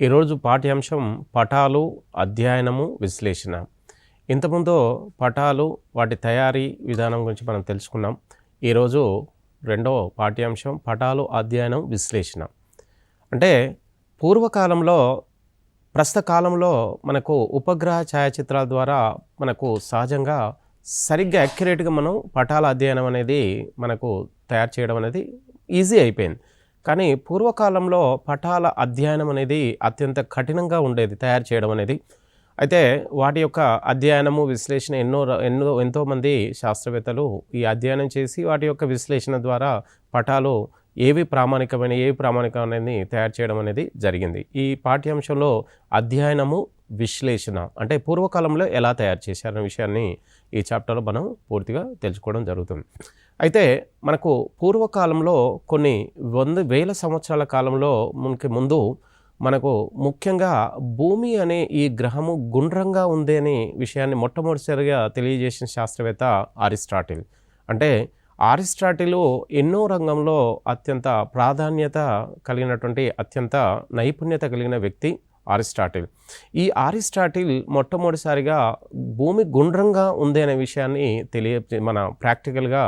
ఈరోజు పాఠ్యాంశం పటాలు, అధ్యయనము, విశ్లేషణ. ఇంతకుముందు పటాలు, వాటి తయారీ విధానం గురించి మనం తెలుసుకున్నాం. ఈరోజు రెండో పాఠ్యాంశం పటాలు, అధ్యయనం, విశ్లేషణ. అంటే పూర్వకాలంలో, ప్రస్తుత కాలంలో మనకు ఉపగ్రహ ఛాయాచిత్రాల ద్వారా మనకు సహజంగా సరిగ్గా యాక్యురేట్గా మనం పటాల అధ్యయనం అనేది మనకు తయారు చేయడం అనేది ఈజీ అయిపోయింది. కానీ పూర్వకాలంలో పటాల అధ్యయనం అనేది అత్యంత కఠినంగా ఉండేది తయారు చేయడం అనేది. అయితే వాటి యొక్క అధ్యయనము, విశ్లేషణ ఎంతోమంది శాస్త్రవేత్తలు ఈ అధ్యయనం చేసి వాటి యొక్క విశ్లేషణ ద్వారా పటాలు ఏవి ప్రామాణికమైనవి తయారు చేయడం అనేది జరిగింది. ఈ పాఠ్యాంశంలో అధ్యయనము, విశ్లేషణ అంటే పూర్వకాలంలో ఎలా తయారు చేశారనే విషయాన్ని ఈ చాప్టర్లో మనం పూర్తిగా తెలుసుకోవడం జరుగుతుంది. అయితే మనకు పూర్వకాలంలో కొన్ని వేల సంవత్సరాల కాలంలో ముందు మనకు ముఖ్యంగా భూమి అనే ఈ గ్రహము గుండ్రంగా ఉంది అనే విషయాన్ని మొట్టమొదటిసారిగా తెలియజేసిన శాస్త్రవేత్త అరిస్టాటిల్. అంటే అరిస్టాటిల్ ఎన్నో రంగంలో అత్యంత ప్రాధాన్యత కలిగినటువంటి, అత్యంత నైపుణ్యత కలిగిన వ్యక్తి అరిస్టాటిల్. ఈ అరిస్టాటిల్ మొట్టమొదటిసారిగా భూమి గుండ్రంగా ఉంది అనే విషయాన్ని ప్రాక్టికల్గా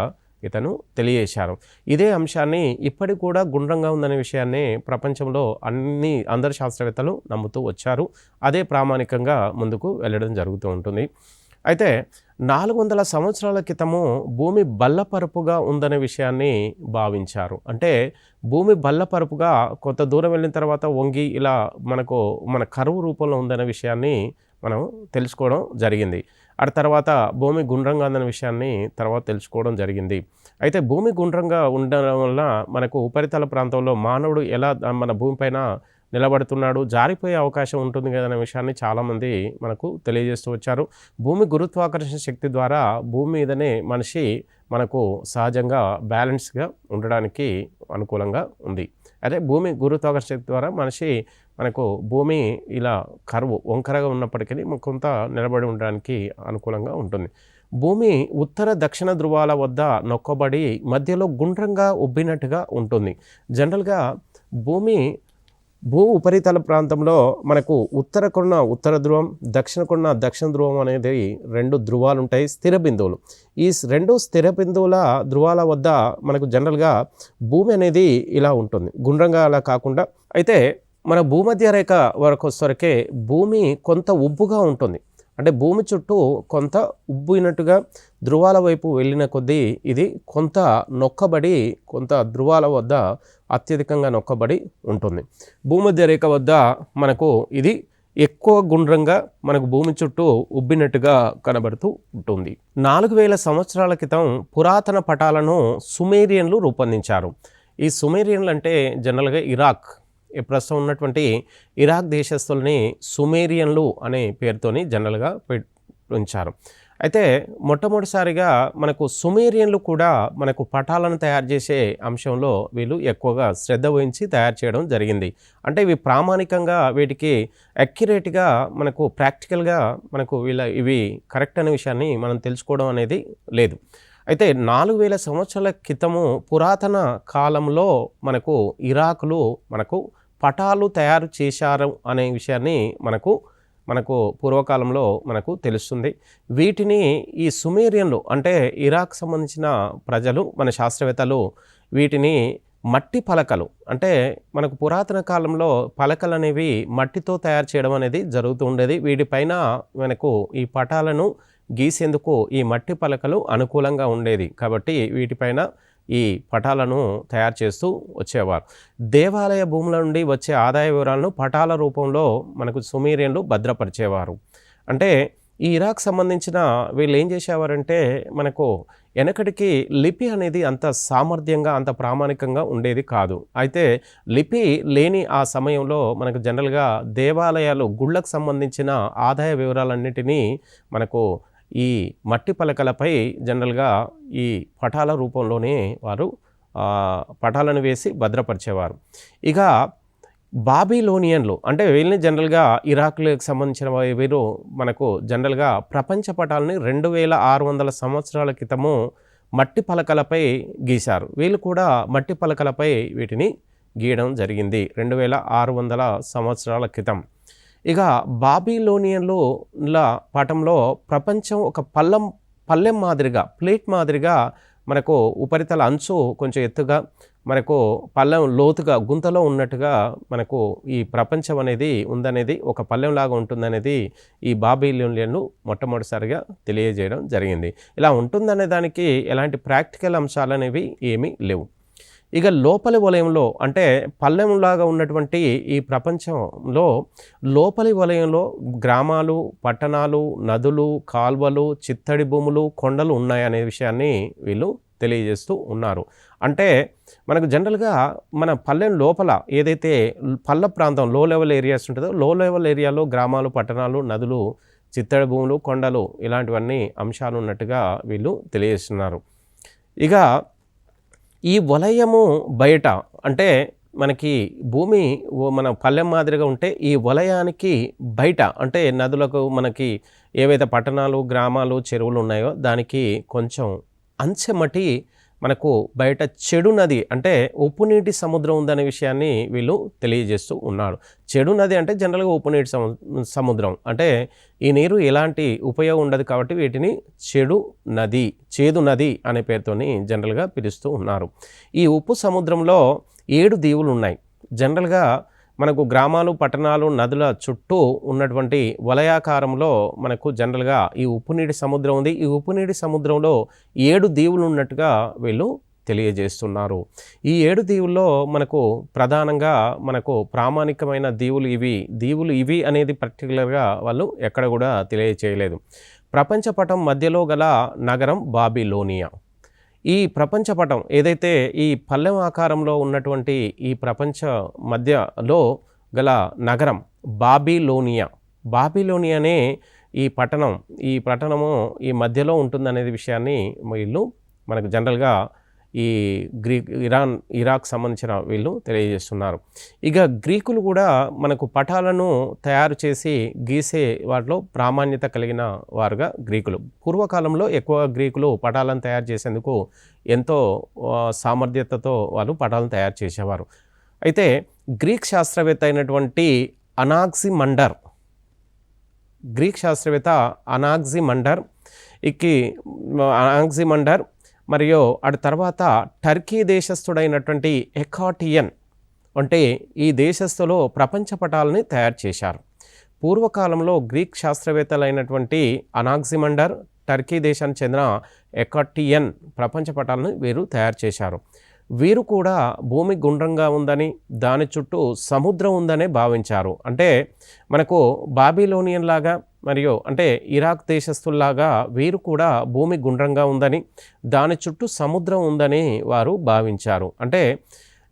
ఇతను తెలియజేశారు. ఇదే అంశాన్ని ఇప్పటికి కూడా గుండ్రంగా ఉందనే విషయాన్ని ప్రపంచంలో అందరు శాస్త్రవేత్తలు నమ్ముతూ వచ్చారు. అదే ప్రామాణికంగా ముందుకు వెళ్ళడం జరుగుతూ ఉంటుంది. అయితే 400 సంవత్సరాల క్రితము భూమి బల్లపరుపుగా ఉందనే విషయాన్ని భావించారు. అంటే భూమి బల్లపరుపుగా కొంత దూరం వెళ్ళిన తర్వాత వంగి ఇలా మన కరువు రూపంలో ఉందనే విషయాన్ని మనం తెలుసుకోవడం జరిగింది. ఆ తర్వాత భూమి గుండ్రంగా ఉందనే విషయాన్ని తర్వాత తెలుసుకోవడం జరిగింది. అయితే భూమి గుండ్రంగా ఉండడం వల్ల మనకు ఉపరితల ప్రాంతంలో మానవుడు ఎలా మన భూమిపైన నిలబడుతున్నాడు, జారిపోయే అవకాశం ఉంటుంది కదనే విషయాన్ని చాలామంది మనకు తెలియజేస్తూ వచ్చారు. భూమి గురుత్వాకర్షణ శక్తి ద్వారా భూమి మీదనే మనిషి మనకు సహజంగా బ్యాలెన్స్గా ఉండడానికి అనుకూలంగా ఉంది. అదే భూమి గురుత్వాకర్షణ శక్తి ద్వారా భూమి ఇలా వంకరగా ఉన్నప్పటికీ కొంత నిలబడి ఉండడానికి అనుకూలంగా ఉంటుంది. భూమి ఉత్తర దక్షిణ ధ్రువాల వద్ద నొక్కబడి మధ్యలో గుండ్రంగా ఉబ్బినట్టుగా ఉంటుంది. జనరల్గా భూ ఉపరితల ప్రాంతంలో మనకు ఉత్తరకున్న ఉత్తర ధ్రువం, దక్షిణకున్న దక్షిణ ధ్రువం అనేది 2 ధ్రువాలు ఉంటాయి, స్థిర బిందువులు. ఈ 2 స్థిర బిందువుల ధ్రువాల వద్ద మనకు జనరల్గా భూమి అనేది ఇలా ఉంటుంది, గుండ్రంగా అలా కాకుండా. అయితే మన భూమధ్య రేఖ వరకు వచ్చేసరికి భూమి కొంత ఉబ్బుగా ఉంటుంది. అంటే భూమి చుట్టూ కొంత ఉబ్బినట్టుగా ధ్రువాల వైపు వెళ్ళిన కొద్దీ ఇది కొంత నొక్కబడి, కొంత ధ్రువాల వద్ద అత్యధికంగా నొక్కబడి ఉంటుంది. భూమధ్య రేఖ వద్ద మనకు ఇది ఎక్కువ గుండ్రంగా మనకు భూమి చుట్టూ ఉబ్బినట్టుగా కనబడుతూ ఉంటుంది. 4000 సంవత్సరాల క్రితం పురాతన పటాలను సుమేరియన్లు రూపొందించారు. ఈ సుమేరియన్లు అంటే జనరల్గా ప్రస్తుతం ఉన్నటువంటి ఇరాక్ దేశస్తుల్ని సుమేరియన్లు అనే పేరుతోని జనరల్గా ఉంచారు. అయితే మొట్టమొదటిసారిగా మనకు సుమేరియన్లు కూడా మనకు పటాలను తయారు చేసే అంశంలో వీళ్ళు ఎక్కువగా శ్రద్ధ వహించి తయారు చేయడం జరిగింది. అంటే ఇవి ప్రామాణికంగా, వీటికి అక్యురేట్గా మనకు ప్రాక్టికల్గా ఇవి కరెక్ట్ అనే విషయాన్ని మనం తెలుసుకోవడం అనేది లేదు. అయితే 4000 సంవత్సరాల క్రితము పురాతన కాలంలో మనకు ఇరాకులు పటాలు తయారు చేశారు అనే విషయాన్ని మనకు పూర్వకాలంలో మనకు తెలుస్తుంది. వీటిని ఈ సుమేరియన్లు అంటే ఇరాక్ సంబంధించిన ప్రజలు, మన శాస్త్రవేత్తలు వీటిని మట్టి పలకలు, అంటే మనకు పురాతన కాలంలో పలకలు అనేవి మట్టితో తయారు చేయడం అనేది జరుగుతూ ఉండేది. వీటిపైన ఈ పటాలను గీసేందుకు ఈ మట్టి పలకలు అనుకూలంగా ఉండేది. కాబట్టి వీటిపైన ఈ పటాలను తయారు చేస్తూ వచ్చేవారు. దేవాలయ భూముల నుండి వచ్చే ఆదాయ వివరాలను పటాల రూపంలో మనకు సుమేరియన్లు భద్రపరిచేవారు. అంటే ఈ ఇరాక్ సంబంధించిన వీళ్ళు ఏం చేసేవారంటే వెనకటికి లిపి అనేది అంత సామర్థ్యంగా, అంత ప్రామాణికంగా ఉండేది కాదు. అయితే లిపి లేని ఆ సమయంలో మనకు జనరల్గా దేవాలయాలు, గుళ్ళకు సంబంధించిన ఆదాయ వివరాలన్నిటినీ ఈ మట్టి పలకలపై జనరల్గా ఈ పటాల రూపంలోనే వారు పటాలను వేసి భద్రపరిచేవారు. ఇక బాబిలోనియన్లు అంటే వీళ్ళని జనరల్గా ఇరాక్లకు సంబంధించిన వీరు జనరల్గా ప్రపంచ పటాలని 2600 సంవత్సరాల క్రితము మట్టి పలకలపై గీశారు. వీళ్ళు కూడా మట్టి పలకలపై వీటిని గీయడం జరిగింది 2600 సంవత్సరాల క్రితం. ఇక బాబిలోనియన్ల పటంలో ప్రపంచం ఒక పళ్ళెం మాదిరిగా, ప్లేట్ మాదిరిగా మనకు ఉపరితల అంచు కొంచెం ఎత్తుగా, మనకు పళ్ళెం లోతుగా గుంతలో ఉన్నట్టుగా మనకు ఈ ప్రపంచం అనేది ఉందనేది, ఒక పళ్ళెంలాగా ఉంటుందనేది ఈ బాబిలోనియన్లు మొట్టమొదటిసారిగా తెలియజేయడం జరిగింది. ఇలా ఉంటుందనే దానికి ఎలాంటి ప్రాక్టికల్ అంశాలు అనేవి ఏమీ లేవు. ఇక లోపలి వలయంలో అంటే పళ్ళెంలాగా ఉన్నటువంటి ఈ ప్రపంచంలో లోపలి వలయంలో గ్రామాలు, పట్టణాలు, నదులు, కాల్వలు, చిత్తడి భూములు, కొండలు ఉన్నాయనే విషయాన్ని వీళ్ళు తెలియజేస్తూ ఉన్నారు. అంటే మనకు జనరల్గా మన పల్లెం లోపల ఏదైతే పల్ల ప్రాంతం లో లెవెల్ ఏరియాస్ ఉంటుందో, లో లెవెల్ ఏరియాలో గ్రామాలు, పట్టణాలు, నదులు, చిత్తడి భూములు, కొండలు ఇలాంటివన్నీ అంశాలు ఉన్నట్టుగా వీళ్ళు తెలియజేస్తున్నారు. ఇక ఈ వలయము బయట అంటే మనకి భూమి మన పల్లెం మాదిరిగా ఉంటే, ఈ వలయానికి బయట అంటే నదులకు మనకి ఏవైతే పట్టణాలు, గ్రామాలు, చెరువులు ఉన్నాయో దానికి కొంచెం అంచెమటి మనకు బయట చెడు నది అంటే ఉప్పు నీటి సముద్రం ఉందనే విషయాన్ని వీళ్ళు తెలియజేస్తూ ఉన్నారు. చెడు నది అంటే జనరల్గా ఉప్పు నీటి సముద్రం అంటే ఈ నీరు ఎలాంటి ఉపయోగం ఉండదు కాబట్టి వీటిని చేదు నది అనే పేరుతోని జనరల్గా పిలుస్తూ ఉన్నారు. ఈ ఉప్పు సముద్రంలో 7 దీవులు ఉన్నాయి. జనరల్గా మనకు గ్రామాలు, పట్టణాలు, నదుల చుట్టూ ఉన్నటువంటి వలయాకారంలో మనకు జనరల్గా ఈ ఉప్పు నీటి సముద్రం ఉంది. ఈ ఉప్పు నీటి సముద్రంలో 7 దీవులు ఉన్నట్టుగా వీళ్ళు తెలియజేస్తున్నారు. ఈ 7 దీవుల్లో మనకు ప్రధానంగా మనకు ప్రామాణికమైన దీవులు ఇవి అనేది పర్టికులర్గా వాళ్ళు ఎక్కడ కూడా తెలియచేయలేదు. ప్రపంచపటం మధ్యలో గల నగరం బాబిలోనియా. ఈ ప్రపంచపటం ఏదైతే ఈ పల్లెం ఆకారంలో ఉన్నటువంటి ఈ ప్రపంచ మధ్యలో గల నగరం బాబిలోనియానే ఈ పట్టణము ఈ మధ్యలో ఉంటుందనే విషయాన్ని వీళ్ళు మనకు జనరల్గా ఈ ఇరాక్ సంబంధించిన వీళ్ళు తెలియజేస్తున్నారు. ఇక గ్రీకులు కూడా మనకు పటాలను తయారు చేసి గీసే వాటిలో ప్రామాణ్యత కలిగిన వారుగా గ్రీకులు. పూర్వకాలంలో ఎక్కువ గ్రీకులు పటాలను తయారు చేసేందుకు ఎంతో సామర్థ్యతతో వాళ్ళు పటాలను తయారు చేసేవారు. అయితే గ్రీక్ శాస్త్రవేత్త అయినటువంటి అనాక్సిమండర్ మరియు అటు తర్వాత టర్కీ దేశస్థుడైనటువంటి ఎకాటియన్ అంటే ఈ దేశస్థులు ప్రపంచ పటాలని తయారు చేశారు. పూర్వకాలంలో గ్రీక్ శాస్త్రవేత్తలైనటువంటి అనాక్సిమండర్, టర్కీ దేశానికి చెందిన ఎకాటియన్ ప్రపంచ పటాలను వీరు తయారు చేశారు. వీరు కూడా భూమి గుండ్రంగా ఉందని, దాని చుట్టూ సముద్రం ఉందనే భావించారు. అంటే మనకు బాబిలోనియన్ లాగా మరియు అంటే ఇరాక్ దేశస్తుల్లాగా వీరు కూడా భూమి గుండ్రంగా ఉందని, దాని చుట్టూ సముద్రం ఉందని వారు భావించారు. అంటే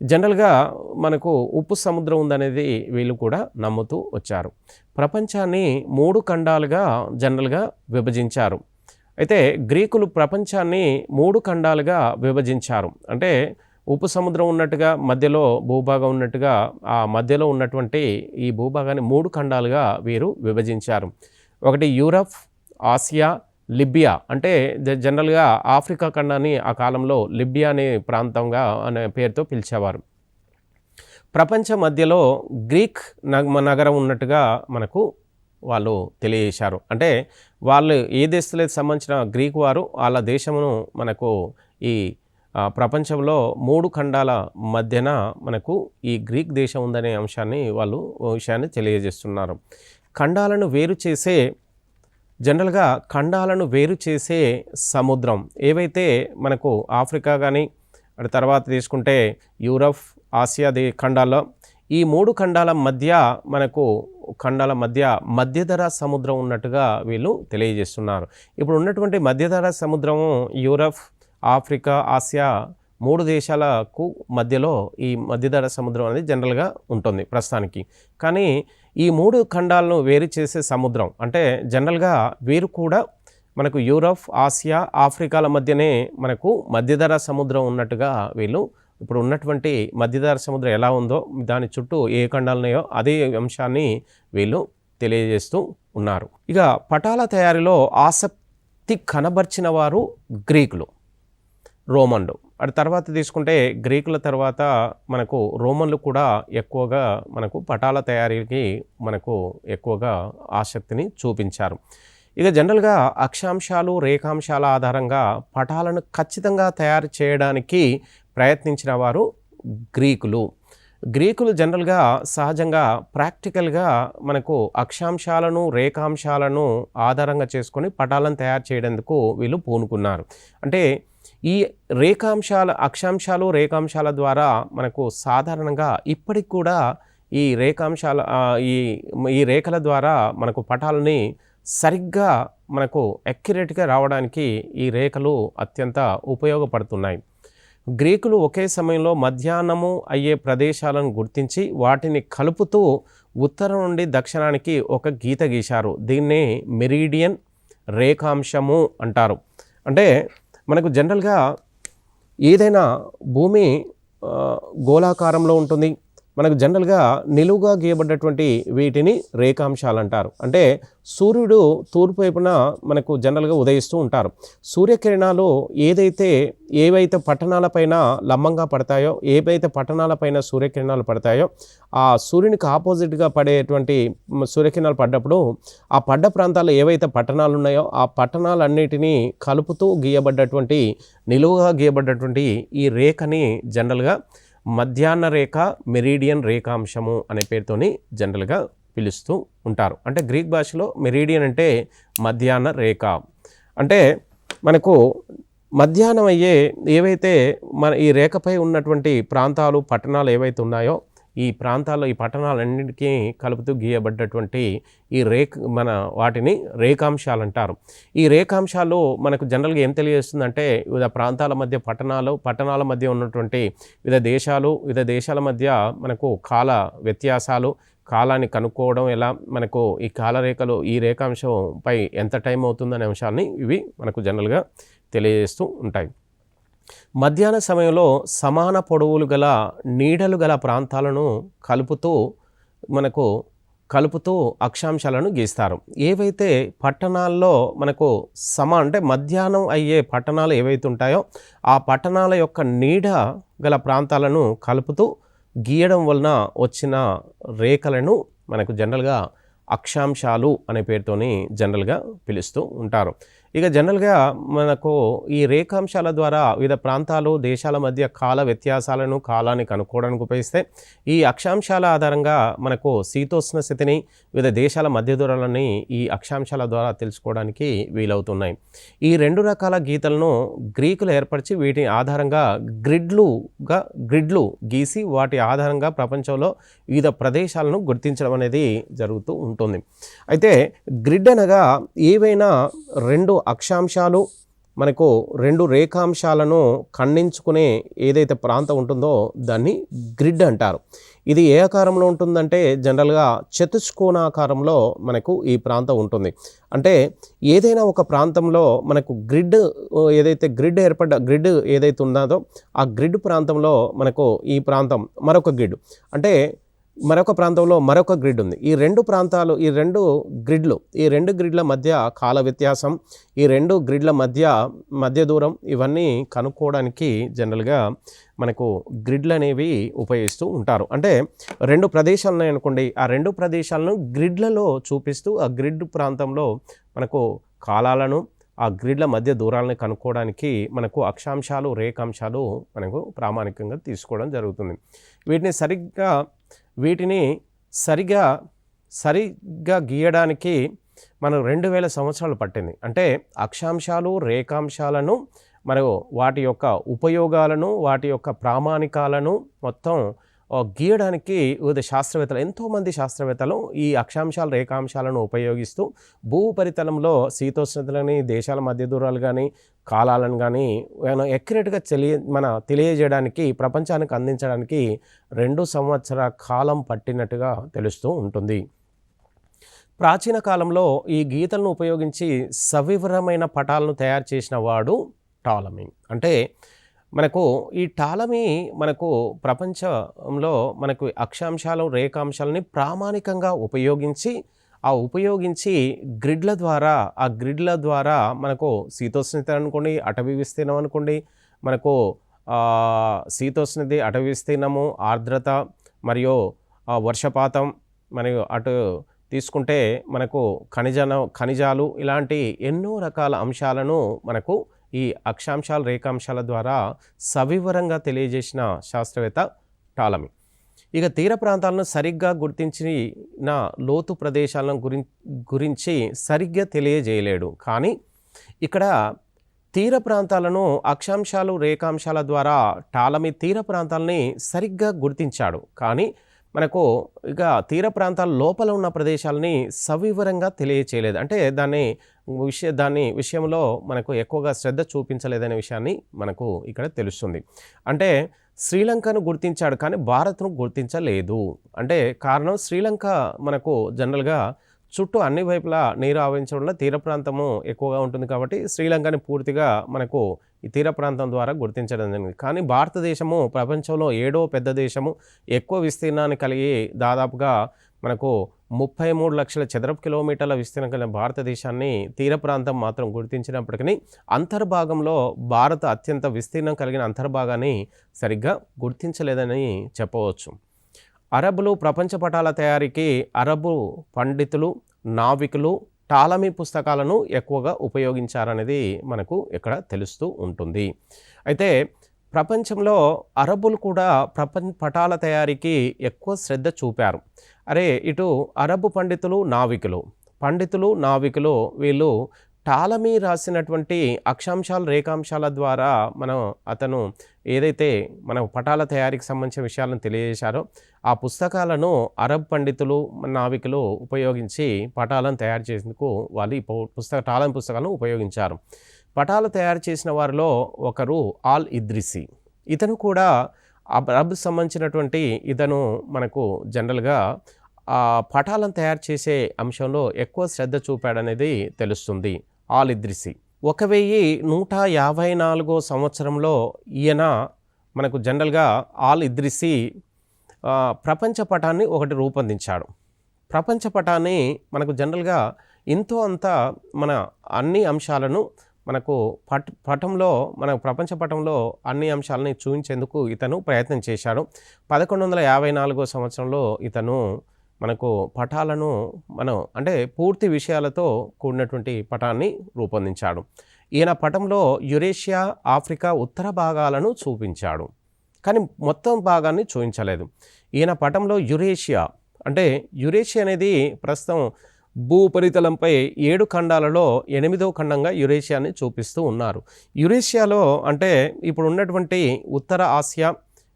జనరల్గా మనకు ఉప్పు సముద్రం ఉందనేది వీళ్ళు కూడా నమ్ముతూ వచ్చారు. ప్రపంచాన్ని 3 ఖండాలుగా జనరల్గా విభజించారు. అయితే గ్రీకులు ప్రపంచాన్ని 3 ఖండాలుగా విభజించారు. అంటే ఉప్పు సముద్రం ఉన్నట్టుగా, మధ్యలో భూభాగం ఉన్నట్టుగా, ఆ మధ్యలో ఉన్నటువంటి ఈ భూభాగాన్ని 3 ఖండాలుగా వీరు విభజించారు. ఒకటి యూరప్, ఆసియా, లిబియా. అంటే జనరల్గా ఆఫ్రికా ఖండాన్ని ఆ కాలంలో లిబియా అనే ప్రాంతంగా అనే పేరుతో పిలిచేవారు. ప్రపంచ మధ్యలో గ్రీక్ నగరం ఉన్నట్టుగా మనకు వాళ్ళు తెలియజేశారు. అంటే వాళ్ళు ఏ దేశాలకు సంబంధించిన గ్రీకు వారు వాళ్ళ దేశమును మనకు ఈ ప్రపంచంలో 3 ఖండాల మధ్యన మనకు ఈ గ్రీక్ దేశం ఉందనే విషయాన్ని తెలియజేస్తున్నారు. ఖండాలను వేరు చేసే సముద్రం ఏవైతే మనకు ఆఫ్రికా కానీ అటు తర్వాత తీసుకుంటే యూరప్, ఆసియా ఖండాల్లో ఈ 3 ఖండాల మధ్య మధ్యధరా సముద్రం ఉన్నట్టుగా వీళ్ళు తెలియజేస్తున్నారు. ఇప్పుడు ఉన్నటువంటి మధ్యధరా సముద్రము యూరప్, ఆఫ్రికా, ఆసియా 3 దేశాలకు మధ్యలో ఈ మధ్యధరా సముద్రం అనేది జనరల్గా ఉంటుంది ప్రస్తుతానికి. కానీ ఈ 3 ఖండాలను వేరు చేసే సముద్రం అంటే జనరల్గా వీరు కూడా మనకు యూరప్, ఆసియా, ఆఫ్రికాల మధ్యనే మనకు మధ్యధరా సముద్రం ఉన్నట్టుగా వీళ్ళు ఇప్పుడు ఉన్నటువంటి మధ్యధరా సముద్రం ఎలా ఉందో దాని చుట్టూ ఏ ఖండాలు ఉన్నాయో అదే అంశాన్ని వీళ్ళు తెలియజేస్తూ ఉన్నారు. ఇక పటాల తయారీలో ఆసక్తి కనబర్చిన వారు గ్రీకులు, రోమన్లు. అటు తర్వాత తీసుకుంటే గ్రీకుల తర్వాత మనకు రోమన్లు కూడా ఎక్కువగా మనకు పటాల తయారీకి మనకు ఎక్కువగా ఆసక్తిని చూపించారు. ఇక జనరల్గా అక్షాంశాలు రేఖాంశాల ఆధారంగా పటాలను ఖచ్చితంగా తయారు చేయడానికి ప్రయత్నించిన వారు గ్రీకులు జనరల్గా సహజంగా ప్రాక్టికల్గా మనకు అక్షాంశాలను రేఖాంశాలను ఆధారంగా చేసుకొని పటాలను తయారు చేయడానికి వీళ్ళు పూనుకున్నారు. అంటే ఈ అక్షాంశాలు రేఖాంశాల ద్వారా మనకు సాధారణంగా ఇప్పటికి కూడా ఈ రేఖల ద్వారా మనకు పటాలని సరిగ్గా మనకు అక్యురేట్గా రావడానికి ఈ రేఖలు అత్యంత ఉపయోగపడుతున్నాయి. గ్రీకులు ఒకే సమయంలో మధ్యాహ్నము అయ్యే ప్రదేశాలను గుర్తించి వాటిని కలుపుతూ ఉత్తరం నుండి దక్షిణానికి ఒక గీత గీశారు. దీన్నే మెరీడియన్ రేఖాంశము అంటారు. అంటే మనకు జనరల్గా ఏదైనా భూమి గోళాకారంలో ఉంటుంది. మనకు జనరల్గా నిలువుగా గీయబడ్డటువంటి వీటిని రేఖాంశాలు అంటారు. అంటే సూర్యుడు తూర్పు వైపున మనకు జనరల్గా ఉదయిస్తూ ఉంటారు. సూర్యకిరణాలు ఏవైతే పట్టణాలపైన లంబంగా పడతాయో, ఏవైతే పట్టణాలపైన సూర్యకిరణాలు పడతాయో, ఆ సూర్యునికి ఆపోజిట్గా పడేటువంటి సూర్యకిరణాలు పడ్డప్పుడు ఆ పడ్డ ప్రాంతాల్లో ఏవైతే పట్టణాలు ఉన్నాయో ఆ పట్టణాలన్నిటినీ కలుపుతూ గీయబడ్డటువంటి నిలువుగా గీయబడ్డటువంటి ఈ రేఖని జనరల్గా మధ్యాహ్న రేఖ, మెరీడియన్ రేఖాంశము అనే పేరుతోని జనరల్గా పిలుస్తూ ఉంటారు. అంటే గ్రీక్ భాషలో మెరీడియన్ అంటే మధ్యాహ్న రేఖ. అంటే మనకు మధ్యాహ్నం అయ్యే ఏవైతే ఈ రేఖపై ఉన్నటువంటి ప్రాంతాలు, పట్టణాలు ఏవైతే ఉన్నాయో ఈ పట్టణాలన్నిటికీ కలుపుతూ గీయబడ్డటువంటి వాటిని రేఖాంశాలు అంటారు. ఈ రేఖాంశాలు మనకు జనరల్గా ఏం తెలియజేస్తుందంటే వివిధ ప్రాంతాల మధ్య పట్టణాల మధ్య ఉన్నటువంటి వివిధ దేశాల మధ్య మనకు కాల వ్యత్యాసాలు, కాలాన్ని కనుక్కోవడం ఎలా, మనకు ఈ కాలరేఖలు ఈ రేఖాంశంపై ఎంత టైం అవుతుందనే అంశాన్ని ఇవి మనకు జనరల్గా తెలియజేస్తూ ఉంటాయి. మధ్యాహ్న సమయంలో సమాన పొడవులు గల నీడలు గల ప్రాంతాలను కలుపుతూ అక్షాంశాలను గీస్తారు. ఏవైతే పట్టణాల్లో మనకు అంటే మధ్యాహ్నం అయ్యే పట్టణాలు ఏవైతే ఉంటాయో ఆ పట్టణాల యొక్క నీడ గల ప్రాంతాలను కలుపుతూ గీయడం వలన వచ్చిన రేఖలను మనకు జనరల్గా అక్షాంశాలు అనే పేరుతోని జనరల్గా పిలుస్తూ ఉంటారు. ఇక జనరల్గా మనకు ఈ రేఖాంశాల ద్వారా వివిధ ప్రాంతాలు, దేశాల మధ్య కాల వ్యత్యాసాలను, కాలాన్ని కనుక్కోవడానికి ఉపయోగిస్తే ఈ అక్షాంశాల ఆధారంగా మనకు శీతోష్ణ స్థితిని, వివిధ దేశాల మధ్య దూరాలని ఈ అక్షాంశాల ద్వారా తెలుసుకోవడానికి వీలవుతున్నాయి. ఈ 2 రకాల గీతలను గ్రీకులు ఏర్పరిచి వీటి ఆధారంగా గ్రిడ్లు గీసి వాటి ఆధారంగా ప్రపంచంలో వివిధ ప్రదేశాలను గుర్తించడం అనేది జరుగుతూ ఉంటుంది. అయితే గ్రిడ్ అనగా ఏవైనా 2 అక్షాంశాలు మనకు 2 రేఖాంశాలను ఖండించుకునే ఏదైతే ప్రాంతం ఉంటుందో దాన్ని గ్రిడ్ అంటారు. ఇది ఏ ఆకారంలో ఉంటుందంటే జనరల్గా చతుష్కోణాకారంలో మనకు ఈ ప్రాంతం ఉంటుంది. అంటే ఏదైనా ఒక ప్రాంతంలో మనకు గ్రిడ్ ఏదైతే ఉన్నదో ఆ గ్రిడ్ ప్రాంతంలో మనకు ఈ ప్రాంతం మరొక ప్రాంతంలో మరొక గ్రిడ్ ఉంది. ఈ 2 గ్రిడ్ల మధ్య కాల వ్యత్యాసం, ఈ 2 గ్రిడ్ల మధ్య దూరం ఇవన్నీ కనుక్కోవడానికి జనరల్గా మనకు గ్రిడ్లు అనేవి ఉపయోగిస్తూ ఉంటారు. అంటే 2 ప్రదేశాలు ఉన్నాయనుకోండి, ఆ 2 ప్రదేశాలను గ్రిడ్లలో చూపిస్తూ ఆ గ్రిడ్ ప్రాంతంలో మనకు కాలాలను, ఆ గ్రిడ్ల మధ్య దూరాలను కనుక్కోవడానికి మనకు అక్షాంశాలు, రేఖాంశాలు మనకు ప్రామాణికంగా తీసుకోవడం జరుగుతుంది. వీటిని సరిగ్గా గీయడానికి మనం 2000 సంవత్సరాలు పట్టింది. అంటే అక్షాంశాలు, రేఖాంశాలను మరియు వాటి యొక్క ఉపయోగాలను, వాటి యొక్క ప్రామాణికాలను మొత్తం గీయడానికి ఎంతోమంది శాస్త్రవేత్తలు ఈ అక్షాంశాలు, రేఖాంశాలను ఉపయోగిస్తూ భూపరితలంలో శీతోష్ణతలని, దేశాల మధ్య దూరాలు కానీ, కాలాలను కానీ ఎక్యురేట్గా తెలియజేయడానికి, ప్రపంచానికి అందించడానికి 2 సంవత్సరాల కాలం పట్టినట్టుగా తెలుస్తూ ఉంటుంది. ప్రాచీన కాలంలో ఈ గీతలను ఉపయోగించి సవివరమైన పటాలను తయారు చేసిన వాడు టాలమీ. అంటే మనకు ఈ టాలమీ మనకు ప్రపంచంలో మనకు అక్షాంశాలు, రేఖాంశాలని ప్రామాణికంగా ఉపయోగించి గ్రిడ్ల ద్వారా మనకు శీతోష్ణత అనుకోండి, అటవీ విస్తీర్ణం అనుకోండి, మనకు శీతోష్ణది, అటవీ విస్తీర్ణము, ఆర్ద్రత మరియు వర్షపాతం, మరియు అటు తీసుకుంటే మనకు ఖనిజాలు ఇలాంటి ఎన్నో రకాల అంశాలను మనకు ఈ అక్షాంశాలు, రేఖాంశాల ద్వారా సవివరంగా తెలియజేసిన శాస్త్రవేత్త టాలమీ. ఇక తీర ప్రాంతాలను సరిగ్గా గుర్తించిన లోతు ప్రదేశాలను గురించి సరిగ్గా తెలియజేయలేడు. కానీ ఇక్కడ తీర ప్రాంతాలను అక్షాంశాలు, రేఖాంశాల ద్వారా టాలమీ తీర ప్రాంతాలని సరిగ్గా గుర్తించాడు. కానీ మనకు ఇక తీర ప్రాంతాల లోపల ఉన్న ప్రదేశాలని సవివరంగా తెలియచేయలేదు. అంటే దాని విషయంలో మనకు ఎక్కువగా శ్రద్ధ చూపించలేదనే విషయాన్ని మనకు ఇక్కడ తెలుస్తుంది. అంటే శ్రీలంకను గుర్తించాడు కానీ భారత్ను గుర్తించలేదు. అంటే కారణం శ్రీలంక మనకు జనరల్గా చుట్టూ అన్ని వైపులా నీరు ఆవరించడంలో తీర ప్రాంతము ఎక్కువగా ఉంటుంది కాబట్టి శ్రీలంకని పూర్తిగా మనకు ఈ తీర ప్రాంతం ద్వారా గుర్తించడం జరిగింది. కానీ భారతదేశము ప్రపంచంలో 7వ పెద్ద దేశము, ఎక్కువ విస్తీర్ణాన్ని కలిగి దాదాపుగా మనకు 33 లక్షల చదరపు కిలోమీటర్ల విస్తీర్ణం కలిగిన భారతదేశాన్ని తీర ప్రాంతం మాత్రం గుర్తించినప్పటికీ అంతర్భాగంలో భారత అత్యంత విస్తీర్ణం కలిగిన అంతర్భాగాన్ని సరిగ్గా గుర్తించలేదని చెప్పవచ్చు. అరబులు ప్రపంచ పటాల తయారీకి అరబు పండితులు, నావికులు టాలమీ పుస్తకాలను ఎక్కువగా ఉపయోగించారనేది మనకు ఇక్కడ తెలుస్తూ ఉంటుంది. అయితే ప్రపంచంలో అరబులు కూడా పటాల తయారీకి ఎక్కువ శ్రద్ధ చూపారు. ఇటు అరబు పండితులు, నావికులు వీళ్ళు టాలమీ రాసినటువంటి అక్షాంశాలు, రేఖాంశాల ద్వారా అతను ఏదైతే మన పటాల తయారీకి సంబంధించిన విషయాలను తెలియజేశారో ఆ పుస్తకాలను అరబ్ పండితులు, నావికులు ఉపయోగించి పటాలను తయారు చేసేందుకు వాళ్ళు ఈ టాలమీ పుస్తకాలను ఉపయోగించారు. పటాలు తయారు చేసిన వారిలో ఒకరు ఆల్ ఇద్రిసి. ఇతను కూడా అరబ్ సంబంధించినటువంటి మనకు జనరల్గా పటాలను తయారు చేసే అంశంలో ఎక్కువ శ్రద్ధ చూపాడనేది తెలుస్తుంది. ఆల్ ఇద్రిసి 1154 సంవత్సరంలో ఈయన మనకు జనరల్గా ఆల్ ఇద్రిసి ప్రపంచ పటాన్ని ఒకటి రూపొందించాడు. ప్రపంచ పటాన్ని మనకు జనరల్గా ఇంతో అంత మన అన్ని అంశాలను మనకు పటంలో ప్రపంచ పటంలో అన్ని అంశాలని చూపించేందుకు ఇతను ప్రయత్నం చేశాడు. 1154 సంవత్సరంలో ఇతను మనకు పటాలను అంటే పూర్తి విషయాలతో కూడినటువంటి పటాన్ని రూపొందించాడు. ఈయన పటంలో యురేషియా, ఆఫ్రికా ఉత్తర భాగాలను చూపించాడు కానీ మొత్తం భాగాన్ని చూపించలేదు. ఈయన పటంలో యురేషియా అనేది ప్రస్తుతం భూపరితలంపై 7 ఖండాలలో 8వ ఖండంగా యురేషియాని చూపిస్తూ ఉన్నారు. యురేషియాలో అంటే ఇప్పుడు ఉన్నటువంటి ఉత్తర ఆసియా,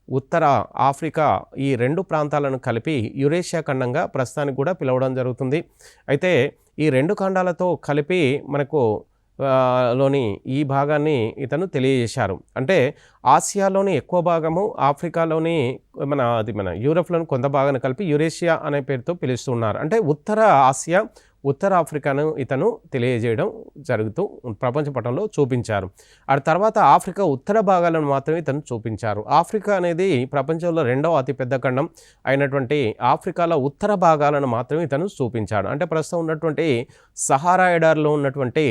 ఉత్తర ఆఫ్రికా ఈ 2 ప్రాంతాలను కలిపి యురేషియా ఖండంగా ప్రస్తుతానికి కూడా పిలవడం జరుగుతుంది. అయితే ఈ 2 ఖండాలతో కలిపి మనకు లోని ఈ భాగాన్ని ఇతను తెలియజేశారు. అంటే ఆసియాలోని ఎక్కువ భాగము, ఆఫ్రికాలోని మన యూరప్లోని కొంత భాగాన్ని కలిపి యురేషియా అనే పేరుతో పిలుస్తున్నారు. అంటే ఉత్తర ఆసియా, ఉత్తర ఆఫ్రికాను ఇతను తెలియజేయడం జరుగుతూ ప్రపంచ పటంలో చూపించారు. ఆ తర్వాత ఆఫ్రికా ఉత్తర భాగాలను మాత్రమే ఇతను చూపించారు. ఆఫ్రికా అనేది ప్రపంచంలో 2వ అతిపెద్ద ఖండం అయినటువంటి ఆఫ్రికాలో ఉత్తర భాగాలను మాత్రమే ఇతను చూపించాడు. అంటే ప్రస్తుతం ఉన్నటువంటి సహారా ఎడారిలో ఉన్నటువంటి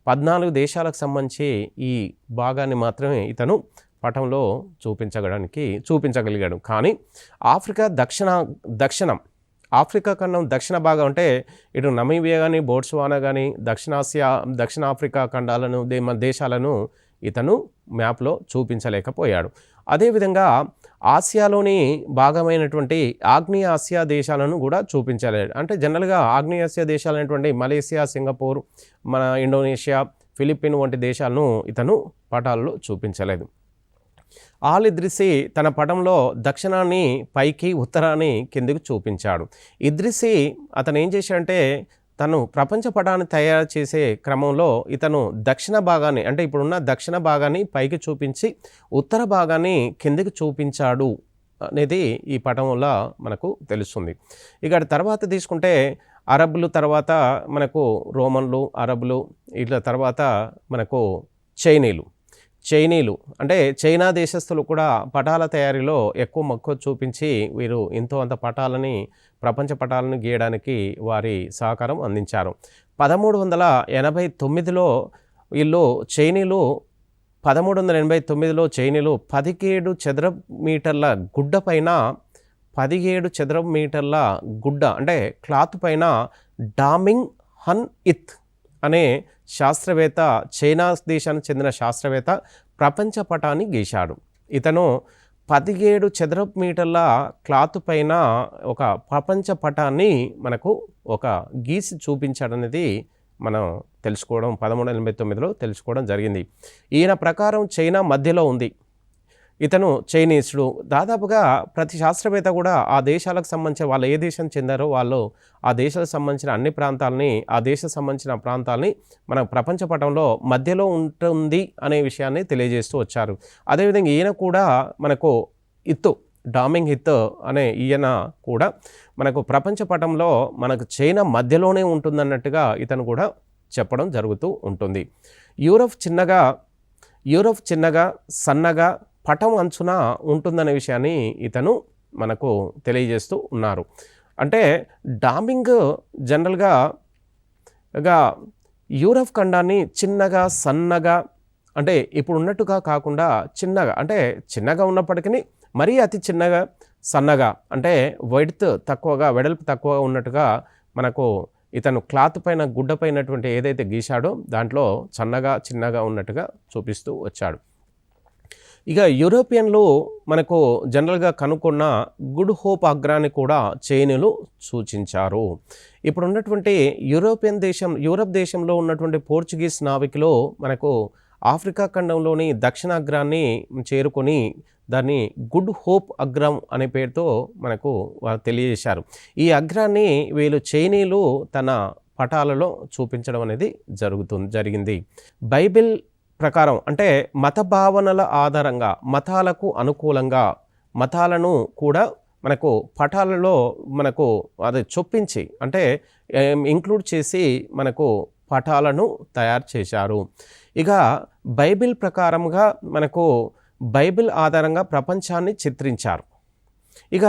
14 దేశాలకు సంబంధించి ఈ భాగాన్ని మాత్రమే ఇతను పటంలో చూపించగలిగాడు. కానీ ఆఫ్రికా దక్షిణం ఆఫ్రికా ఖండం దక్షిణ భాగం అంటే ఇటు నమీబియా కానీ, బోట్స్వానా కానీ, దక్షిణ ఆఫ్రికా ఖండాలను దేశాలను ఇతను మ్యాప్లో చూపించలేకపోయాడు. అదేవిధంగా ఆసియాలోని భాగమైనటువంటి ఆగ్నేయ ఆసియా దేశాలను కూడా చూపించలేడు. అంటే జనరల్గా ఆగ్నేయ ఆసియా దేశాలైనటువంటి మలేసియా, సింగపూర్, మన ఇండోనేషియా, ఫిలిప్పీన్ వంటి దేశాలను ఇతను పటాలలో చూపించలేదు. ఆల్ ఇద్రిసి తన పటంలో దక్షిణాన్ని పైకి, ఉత్తరాన్ని కిందికి చూపించాడు. ఇద్రిసి అతను ఏం చేశాడంటే తను ప్రపంచ పటాన్ని తయారు చేసే క్రమంలో ఇతను దక్షిణ భాగాన్ని అంటే ఇప్పుడున్న దక్షిణ భాగాన్ని పైకి చూపించి ఉత్తర భాగాన్ని కిందికి చూపించాడు అనేది ఈ పటంలో మనకు తెలుస్తుంది. ఇక తర్వాత తీసుకుంటే అరబ్బులు, తర్వాత మనకు రోమన్లు, అరబ్బులు, ఇట్లా తర్వాత మనకు చైనీలు అంటే చైనా దేశస్తులు కూడా పటాల తయారీలో ఎక్కువ మక్కువ చూపించి వీరు ఎంతో అంత ప్రపంచ పటాలను గీయడానికి వారి సహకారం అందించారు. 1389లో చైనీలు 1389లో చైనీయులు 17 చదరపు మీటర్ల గుడ్డ పైన 17 చదరపు మీటర్ల గుడ్డ అంటే క్లాత్ పైన డామింగ్ హన్ ఇత్ అనే శాస్త్రవేత్త, చైనా దేశానికి చెందిన శాస్త్రవేత్త ప్రపంచ పటాన్ని గీశాడు. ఇతను 17 చదరపు మీటర్ల క్లాత్ పైన ఒక ప్రపంచ పటాన్ని మనకు ఒక గీసి చూపించాడనేది మనం తెలుసుకోవడం 1389లో తెలుసుకోవడం జరిగింది. ఈయన ప్రకారం చైనా మధ్యలో ఉంది. ఇతను చైనీసుడు. దాదాపుగా ప్రతి శాస్త్రవేత్త కూడా ఆ దేశాలకు సంబంధించిన వాళ్ళు ఏ దేశం చెందారో వాళ్ళు ఆ దేశాలకు సంబంధించిన అన్ని ప్రాంతాలని, ఆ దేశం సంబంధించిన ప్రాంతాలని మన ప్రపంచ పటంలో మధ్యలో ఉంటుంది అనే విషయాన్ని తెలియజేస్తూ వచ్చారు. అదేవిధంగా ఈయన కూడా మనకు డామింగ్ హిత్ అనే ఈయన కూడా మనకు ప్రపంచ పటంలో మనకు చైనా మధ్యలోనే ఉంటుందన్నట్టుగా ఇతను కూడా చెప్పడం జరుగుతూ ఉంటుంది. యూరప్ చిన్నగా సన్నగా పటం అంచున ఉంటుందనే విషయాన్ని ఇతను మనకు తెలియజేస్తూ ఉన్నారు. అంటే డామింగ్ జనరల్గా యూరప్ ఖండాన్ని చిన్నగా సన్నగా అంటే ఇప్పుడు ఉన్నట్టుగా కాకుండా చిన్నగా, అంటే చిన్నగా ఉన్నప్పటికీ మరీ అతి చిన్నగా సన్నగా అంటే వెడల్పు తక్కువగా ఉన్నట్టుగా మనకు ఇతను క్లాత్ పైన గుడ్డ పైనటువంటి ఏదైతే గీశాడో దాంట్లో చిన్నగా ఉన్నట్టుగా చూపిస్తూ వచ్చాడు. ఇక యూరోపియన్లు మనకు జనరల్గా కనుక్కున్న గుడ్ హోప్ అగ్రాన్ని కూడా చైనీయులు సూచించారు. ఇప్పుడు ఉన్నటువంటి యూరప్ దేశంలో ఉన్నటువంటి పోర్చుగీస్ నావికులు మనకు ఆఫ్రికా ఖండంలోని దక్షిణ అగ్రాన్ని చేరుకొని దాన్ని గుడ్ హోప్ అగ్రం అనే పేరుతో మనకు వాళ్ళు తెలియజేశారు. ఈ అగ్రాన్ని వీళ్ళు చైనీయులు తన పటాలలో చూపించడం అనేది జరిగింది. బైబిల్ ప్రకారం అంటే మత భావనల ఆధారంగా మతాలకు అనుకూలంగా మతాలను కూడా మనకు పటాలలో మనకు అది చొప్పించి అంటే ఇంక్లూడ్ చేసి మనకు పటాలను తయారు చేశారు. ఇక బైబిల్ ప్రకారంగా మనకు బైబిల్ ఆధారంగా ప్రపంచాన్ని చిత్రించారు. ఇక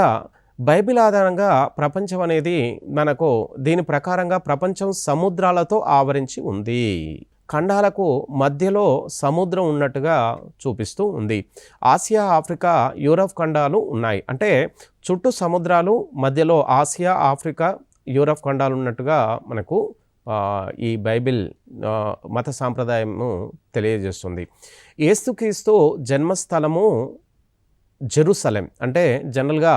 బైబిల్ ఆధారంగా ప్రపంచం అనేది మనకు దీని ప్రకారంగా ప్రపంచం సముద్రాలతో ఆవరించి ఉంది. ఖండాలకు మధ్యలో సముద్రం ఉన్నట్టుగా చూపిస్తూ ఉంది. ఆసియా, ఆఫ్రికా, యూరప్ ఖండాలు ఉన్నాయి. అంటే చుట్టూ సముద్రాలు, మధ్యలో ఆసియా, ఆఫ్రికా, యూరప్ ఖండాలు ఉన్నట్టుగా మనకు ఈ బైబిల్ మత సాంప్రదాయము తెలియజేస్తుంది. యేసుక్రీస్తు జన్మస్థలము జెరూసలేం, అంటే జనరల్గా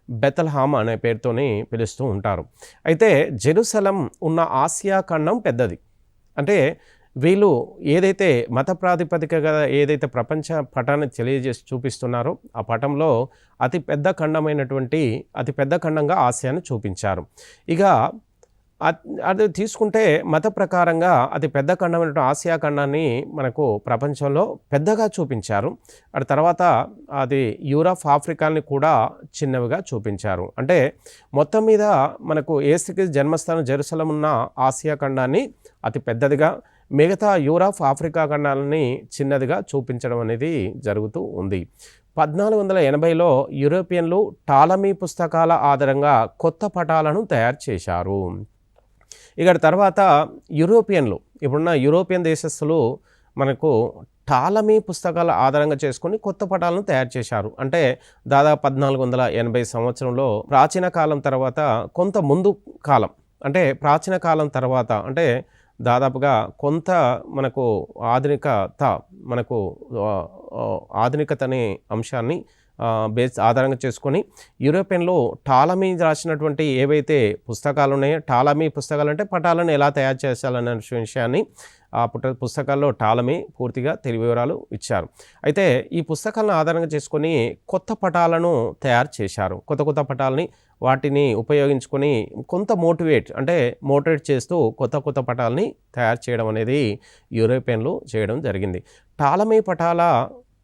బెతల్హామ్ అనే పేరుతోని పిలుస్తూ ఉంటారు. అయితే జెరూసలేం ఉన్న ఆసియా ఖండం పెద్దది. అంటే వీళ్ళు ఏదైతే మత ప్రాతిపదికగా ఏదైతే ప్రపంచ పటాన్ని తెలియజేసి చూపిస్తున్నారో ఆ పటంలో అతి పెద్ద ఖండంగా ఆసియాని చూపించారు. ఇక అది తీసుకుంటే మత ప్రకారంగా అతి పెద్ద ఖండమైనటువంటి ఆసియా ఖండాన్ని మనకు ప్రపంచంలో పెద్దగా చూపించారు. ఆ తర్వాత అది యూరప్, ఆఫ్రికాని కూడా చిన్నవిగా చూపించారు. అంటే మొత్తం మీద మనకు యేసుక్రీస్తు జన్మస్థానం జెరూసలేం ఉన్న ఆసియా ఖండాన్ని అతి పెద్దదిగా, మిగతా యూరప్, ఆఫ్రికా ఖండాలని చిన్నదిగా చూపించడం అనేది జరుగుతూ ఉంది. 1480లో యూరోపియన్లు టాలమీ పుస్తకాల ఆధారంగా కొత్త పటాలను తయారు చేశారు. ఇక తర్వాత ఇప్పుడున్న యూరోపియన్ దేశస్థులు మనకు టాలమీ పుస్తకాల ఆధారంగా చేసుకొని కొత్త పటాలను తయారు చేశారు. అంటే దాదాపు 1480 సంవత్సరంలో ప్రాచీన కాలం తర్వాత కొంత ముందు కాలం, అంటే ప్రాచీన కాలం తర్వాత అంటే దాదాపుగా కొంత మనకు ఆధునికతనే అంశాన్ని ఆధారంగా చేసుకొని యూరోపియన్లో టాలమీ రాసినటువంటి ఏవైతే పుస్తకాలు ఉన్నాయో, టాలమీ పుస్తకాలు అంటే పటాలను ఎలా తయారు చేయాలనే విషయాన్ని ఆ పుస్తకాల్లో టాలమీ పూర్తిగా తెలివి వివరాలు ఇచ్చారు. అయితే ఈ పుస్తకాలను ఆధారంగా చేసుకొని కొత్త పటాలను తయారు చేశారు. కొత్త పటాలని వాటిని ఉపయోగించుకొని కొంత మోటివేట్ చేస్తూ కొత్త పటాలని తయారు చేయడం అనేది యూరోపియన్లు చేయడం జరిగింది. టాలమీ పటాల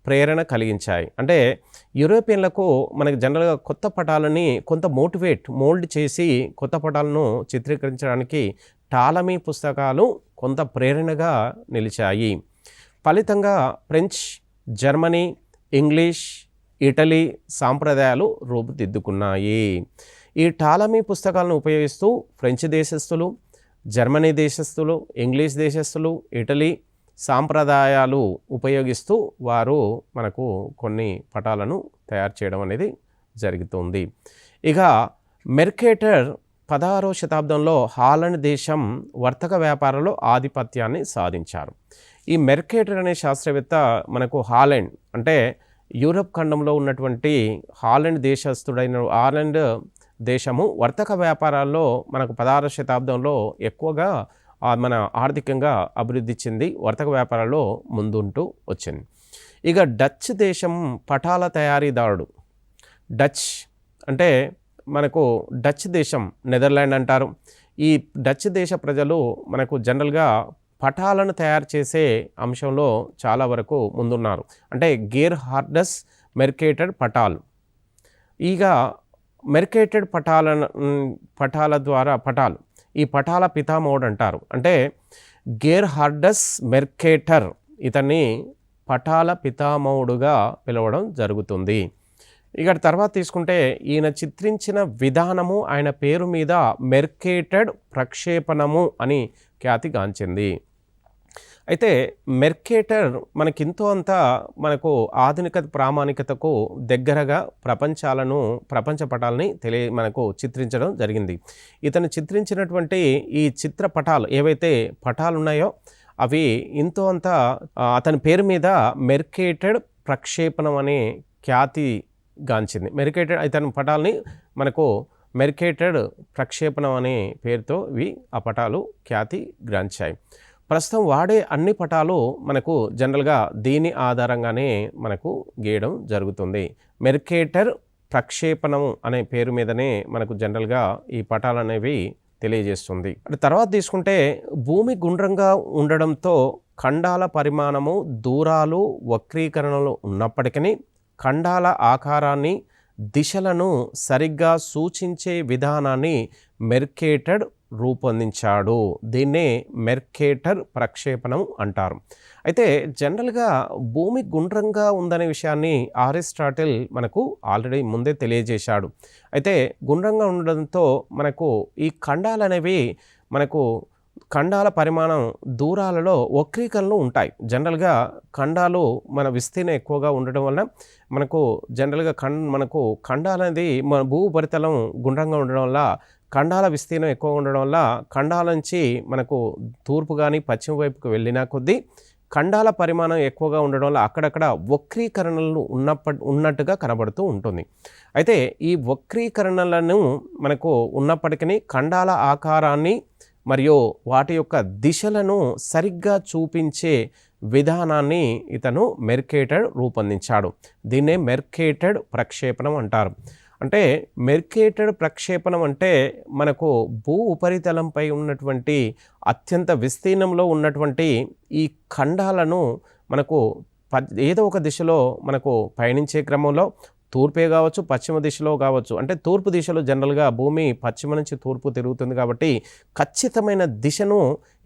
ప్రేరణ కలిగించాయి. అంటే యూరోపియన్లకు మనకి జనరల్గా కొత్త పటాలని కొంత మోల్డ్ చేసి కొత్త పటాలను చిత్రీకరించడానికి టాలమీ పుస్తకాలు కొంత ప్రేరణగా నిలిచాయి. ఫలితంగా ఫ్రెంచ్, జర్మనీ, ఇంగ్లీష్, ఇటలీ సాంప్రదాయాలు రూపుదిద్దుకున్నాయి. ఈ టాలమీ పుస్తకాలను ఉపయోగిస్తూ ఫ్రెంచ్ దేశస్థులు, జర్మనీ దేశస్థులు, ఇంగ్లీష్ దేశస్థులు, ఇటలీ సాంప్రదాయాలు ఉపయోగిస్తూ వారు మనకు కొన్ని పటాలను తయారు చేయడం అనేది జరుగుతుంది. ఇక మెర్కేటర్ 16వ శతాబ్దంలో హాలండ్ దేశం వర్తక వ్యాపారంలో ఆధిపత్యాన్ని సాధించారు. ఈ మెర్కేటర్ అనే శాస్త్రవేత్త మనకు హాలండ్ అంటే యూరప్ ఖండంలో ఉన్నటువంటి హాలండ్ దేశస్థుడైన హాలండ్ దేశము వర్తక వ్యాపారాల్లో మనకు 16వ శతాబ్దంలో ఎక్కువగా మన ఆర్థికంగా అభివృద్ధి చెంది వర్తక వ్యాపారాల్లో ముందుంటూ వచ్చింది. ఇక డచ్ దేశం పటాల తయారీదారుడు. డచ్ అంటే మనకు డచ్ దేశం నెదర్లాండ్ అంటారు. ఈ డచ్ దేశ ప్రజలు మనకు జనరల్గా పటాలను తయారు చేసే అంశంలో చాలా వరకు ముందున్నారు. అంటే గేర్ హార్డస్ మెర్కేటెడ్ పటాలు. ఇక మెర్కేటెడ్ పటాల ద్వారా ఈ పటాల పితామహుడు అంటారు. అంటే గేర్ హార్డస్ మెర్కేటర్ ఇతన్ని పటాల పితామహుడుగా పిలవడం జరుగుతుంది. ఇక తర్వాత తీసుకుంటే ఈయన చిత్రించిన విధానము ఆయన పేరు మీద మెర్కేటెడ్ ప్రక్షేపణము అని ఖ్యాతిగాంచింది. అయితే మెర్కేటర్ మనకింతో అంత మనకు ఆధునిక ప్రామాణికతకు దగ్గరగా ప్రపంచ పటాలని మనకు చిత్రించడం జరిగింది. ఇతను చిత్రించినటువంటి ఈ చిత్రపటాలు ఏవైతే పటాలు ఉన్నాయో అవి ఇంతో అంత అతని పేరు మీద మెర్కేటెడ్ ప్రక్షేపణం అనే ఖ్యాతిగాంచింది. మెర్కేటెడ్ ఇతని పటాలని మనకు మెర్కేటెడ్ ప్రక్షేపణం అనే పేరుతో ఆ పటాలు ఖ్యాతిగాంచాయి. ప్రస్తుతం వాడే అన్ని పటాలు మనకు జనరల్గా దీని ఆధారంగానే మనకు గీయడం జరుగుతుంది. మెర్కేటర్ ప్రక్షేపణం అనే పేరు మీదనే మనకు జనరల్గా ఈ పటాలు అనేవి తెలియజేస్తుంది. తర్వాత తీసుకుంటే భూమి గుండ్రంగా ఉండడంతో ఖండాల పరిమాణము, దూరాలు, వక్రీకరణలు ఉన్నప్పటికీ ఖండాల ఆకారాన్ని, దిశలను సరిగ్గా సూచించే విధానాన్ని మెర్కేటెడ్ రూపొందించాడు. దీన్నే మెర్కేటర్ ప్రక్షేపణం అంటారు. అయితే జనరల్గా భూమి గుండ్రంగా ఉందనే విషయాన్ని అరిస్టాటిల్ మనకు ఆల్రెడీ ముందే తెలియజేశాడు. అయితే గుండ్రంగా ఉండడంతో మనకు ఈ ఖండాలు అనేవి మనకు ఖండాల పరిమాణం, దూరాలలో వక్రీకరణలు ఉంటాయి. జనరల్గా ఖండాలు మన విస్తీర్ణం ఎక్కువగా ఉండడం వలన మనకు జనరల్గా మనకు ఖండాలు అనేది మన భూ ఉపరితలం గుండ్రంగా ఉండడం వల్ల ఖండాల విస్తీర్ణం ఎక్కువ ఉండడం వల్ల ఖండాల నుంచి మనకు తూర్పు కానీ పశ్చిమ వైపుకు వెళ్ళినా కొద్దీ ఖండాల పరిమాణం ఎక్కువగా ఉండడం వల్ల అక్కడక్కడ వక్రీకరణలు ఉన్నట్టుగా కనబడుతూ ఉంటుంది. అయితే ఈ వక్రీకరణలను మనకు ఉన్నప్పటికీ ఖండాల ఆకారాన్ని మరియు వాటి యొక్క దిశలను సరిగ్గా చూపించే విధానాన్ని ఇతను మెర్కేటెడ్ రూపొందించాడు. దీన్నే మెర్కేటెడ్ ప్రక్షేపణం అంటారు. అంటే మెర్కేటెడ్ ప్రక్షేపణం అంటే మనకు భూ ఉపరితలంపై ఉన్నటువంటి అత్యంత విస్తీర్ణంలో ఉన్నటువంటి ఈ ఖండాలను మనకు ఏదో ఒక దిశలో మనకు పయనించే క్రమంలో తూర్పే కావచ్చు, పశ్చిమ దిశలో కావచ్చు. అంటే తూర్పు దిశలో జనరల్గా భూమి పశ్చిమ నుంచి తూర్పు తిరుగుతుంది కాబట్టి ఖచ్చితమైన దిశను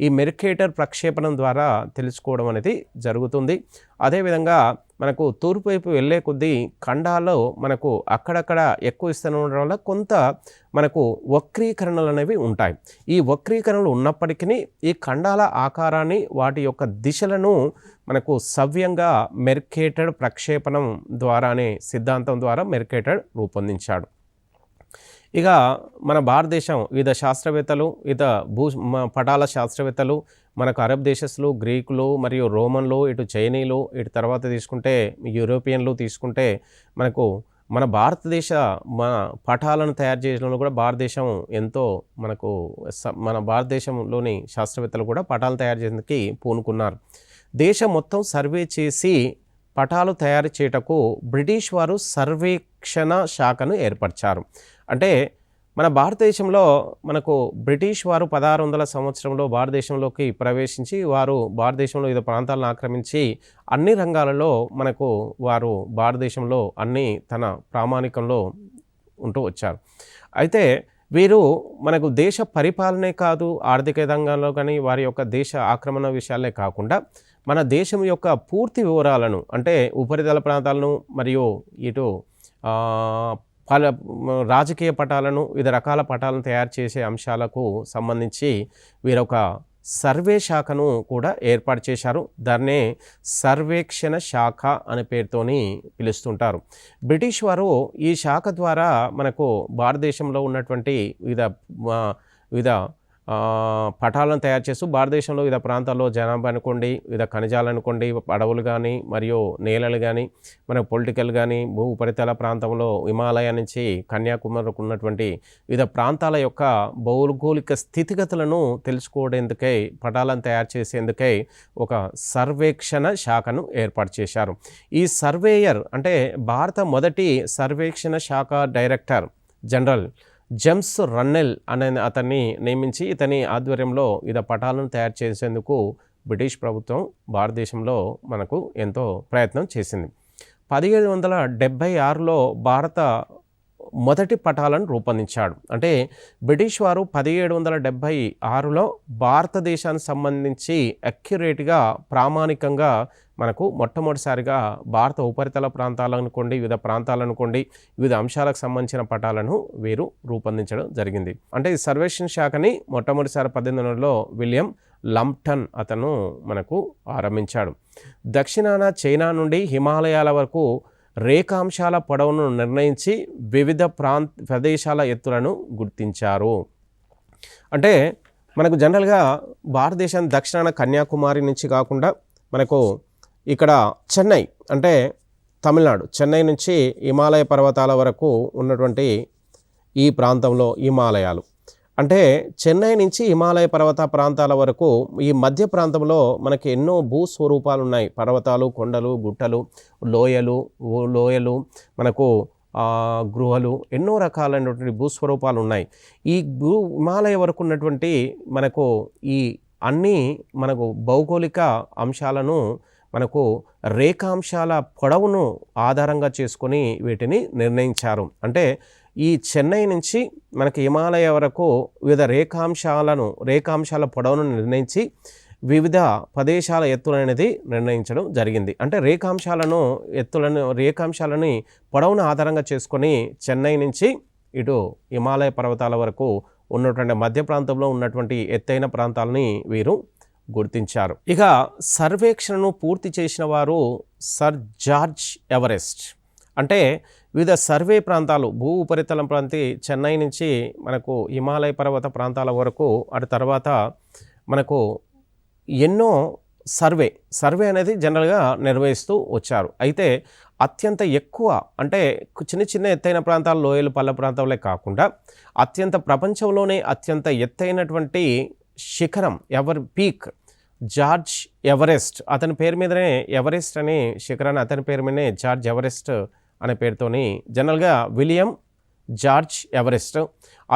ఈ మెర్కేటర్ ప్రక్షేపణం ద్వారా తెలుసుకోవడం అనేది జరుగుతుంది. అదేవిధంగా మనకు తూర్పు వైపు వెళ్ళే కొద్దీ ఖండాల్లో మనకు అక్కడక్కడ ఎక్కువ విస్తీర్ణం ఉండడం వల్ల కొంత మనకు వక్రీకరణలు అనేవి ఉంటాయి. ఈ వక్రీకరణలు ఉన్నప్పటికీ ఈ ఖండాల ఆకారాన్ని, వాటి యొక్క దిశలను మనకు సవ్యంగా మెర్కేటెడ్ ప్రక్షేపణం ద్వారా అనే సిద్ధాంతం ద్వారా మెర్కేటెడ్ రూపొందించాడు. ఇక మన భారతదేశం వివిధ శాస్త్రవేత్తలు, పటాల శాస్త్రవేత్తలు, మనకు అరబ్ దేశస్తులు, గ్రీకులు మరియు రోమన్లు, ఇటు చైనీయులు, ఇటు తర్వాత తీసుకుంటే యూరోపియన్లు తీసుకుంటే మనకు మన పటాలను తయారు చేయడంలో కూడా భారతదేశం ఎంతో మన భారతదేశంలోని శాస్త్రవేత్తలు కూడా పటాలను తయారు చేయడానికి పూనుకున్నారు. దేశం మొత్తం సర్వే చేసి పటాలు తయారు చేయటకు బ్రిటిష్ వారు సర్వేక్షణ శాఖను ఏర్పరిచారు. అంటే మన భారతదేశంలో మనకు బ్రిటిష్ వారు 1600 సంవత్సరంలో భారతదేశంలోకి ప్రవేశించి వారు భారతదేశంలో వివిధ ప్రాంతాలను ఆక్రమించి అన్ని రంగాలలో వారు భారతదేశంలో తన ప్రామాణికంలో ఉంటూ వచ్చారు. అయితే వీరు మనకు దేశ పరిపాలనే కాదు, ఆర్థిక రంగంలో కానీ వారి యొక్క దేశ ఆక్రమణ విషయాలే కాకుండా మన దేశం యొక్క పూర్తి వివరాలను, అంటే ఉపరితల ప్రాంతాలను మరియు ఇటు రాజకీయ పటాలను, వివిధ రకాల పటాలను తయారు చేసే అంశాలకు సంబంధించి వీరొక సర్వే శాఖను కూడా ఏర్పాటు చేశారు. దాన్నే సర్వేక్షణ శాఖ అనే పేరుతోని పిలుస్తుంటారు. బ్రిటిష్ వారు ఈ శాఖ ద్వారా మనకు భారతదేశంలో ఉన్నటువంటి వివిధ పటాలను తయారు చేస్తూ భారతదేశంలో వివిధ ప్రాంతాల్లో జనాభా అనుకోండి, వివిధ ఖనిజాలు అనుకోండి, అడవులు కానీ మరియు నేలలు కానీ, మన పొలిటికల్ కానీ, భూ ఉపరితల ప్రాంతంలో హిమాలయ నుంచి కన్యాకుమారికి ఉన్నటువంటి వివిధ ప్రాంతాల యొక్క భౌగోళిక స్థితిగతులను తెలుసుకోవడానికై పటాలను తయారు చేసేందుకై ఒక సర్వేక్షణ శాఖను ఏర్పాటు చేశారు. ఈ సర్వేయర్ అంటే భారత మొదటి సర్వేక్షణ శాఖ డైరెక్టర్ జనరల్ జేమ్స్ రన్నెల్ అనే అతన్ని నియమించి ఇతని ఆధ్వర్యంలో వివిధ పటాలను తయారు చేసేందుకు బ్రిటిష్ ప్రభుత్వం భారతదేశంలో మనకు ఎంతో ప్రయత్నం చేసింది. 1776లో భారత మొదటి పటాలను రూపొందించాడు. అంటే బ్రిటిష్ వారు 1776లో భారతదేశానికి సంబంధించి అక్యురేట్గా ప్రామాణికంగా మనకు మొట్టమొదటిసారిగా భారత ఉపరితల ప్రాంతాలనుకోండి, వివిధ ప్రాంతాలనుకోండి, వివిధ అంశాలకు సంబంధించిన పటాలను వీరు రూపొందించడం జరిగింది. అంటే ఈ సర్వేక్షణ శాఖని మొట్టమొదటిసారి 1800లో విలియం లంప్టన్ అతను మనకు ఆరంభించాడు. దక్షిణాన చైనా నుండి హిమాలయాల వరకు రేఖాంశాల పొడవును నిర్ణయించి వివిధ ప్రదేశాల ఎత్తులను గుర్తించారు. అంటే మనకు జనరల్గా భారతదేశం దక్షిణాన కన్యాకుమారి నుంచి కాకుండా మనకు ఇక్కడ చెన్నై అంటే తమిళనాడు, చెన్నై నుంచి హిమాలయ పర్వతాల వరకు ఉన్నటువంటి ఈ ప్రాంతంలో హిమాలయాలు అంటే చెన్నై నుంచి హిమాలయ పర్వత ప్రాంతాల వరకు ఈ మధ్య ప్రాంతంలో మనకి ఎన్నో భూస్వరూపాలు ఉన్నాయి. పర్వతాలు, కొండలు, గుట్టలు, లోయలు మనకు గృహలు, ఎన్నో రకాలైనటువంటి భూస్వరూపాలు ఉన్నాయి. ఈ హిమాలయ వరకు ఉన్నటువంటి మనకు ఈ అన్ని మనకు భౌగోళిక అంశాలను మనకు రేఖాంశాల పొడవును ఆధారంగా చేసుకొని వీటిని నిర్ణయించారు. అంటే ఈ చెన్నై నుంచి మనకి హిమాలయ వరకు వివిధ రేఖాంశాల పొడవును నిర్ణయించి వివిధ ప్రదేశాల ఎత్తులనేది నిర్ణయించడం జరిగింది. అంటే రేఖాంశాలని పొడవును ఆధారంగా చేసుకొని చెన్నై నుంచి ఇటు హిమాలయ పర్వతాల వరకు ఉన్నటువంటి మధ్య ప్రాంతంలో ఉన్నటువంటి ఎత్తైన ప్రాంతాలని వీరు గుర్తించారు. ఇక సర్వేక్షణను పూర్తి చేసిన వారు సర్ జార్జ్ ఎవరెస్ట్. అంటే వివిధ సర్వే ప్రాంతాలు భూ ఉపరితలం చెన్నై నుంచి మనకు హిమాలయ పర్వత ప్రాంతాల వరకు అటు తర్వాత మనకు ఎన్నో సర్వే అనేది జనరల్గా నిర్వహిస్తూ వచ్చారు. అయితే అత్యంత ఎక్కువ అంటే చిన్న ఎత్తైన ప్రాంతాలు, లోయలు, పల్ల ప్రాంతాలే కాకుండా ప్రపంచంలోనే అత్యంత ఎత్తైనటువంటి శిఖరం పీక్ జార్జ్ ఎవరెస్ట్, అతని పేరు మీదనే ఎవరెస్ట్ అనే శిఖరాన్ని అతని పేరు మీదనే జార్జ్ ఎవరెస్ట్ అనే పేరుతోని జనరల్గా విలియం జార్జ్ ఎవరెస్ట్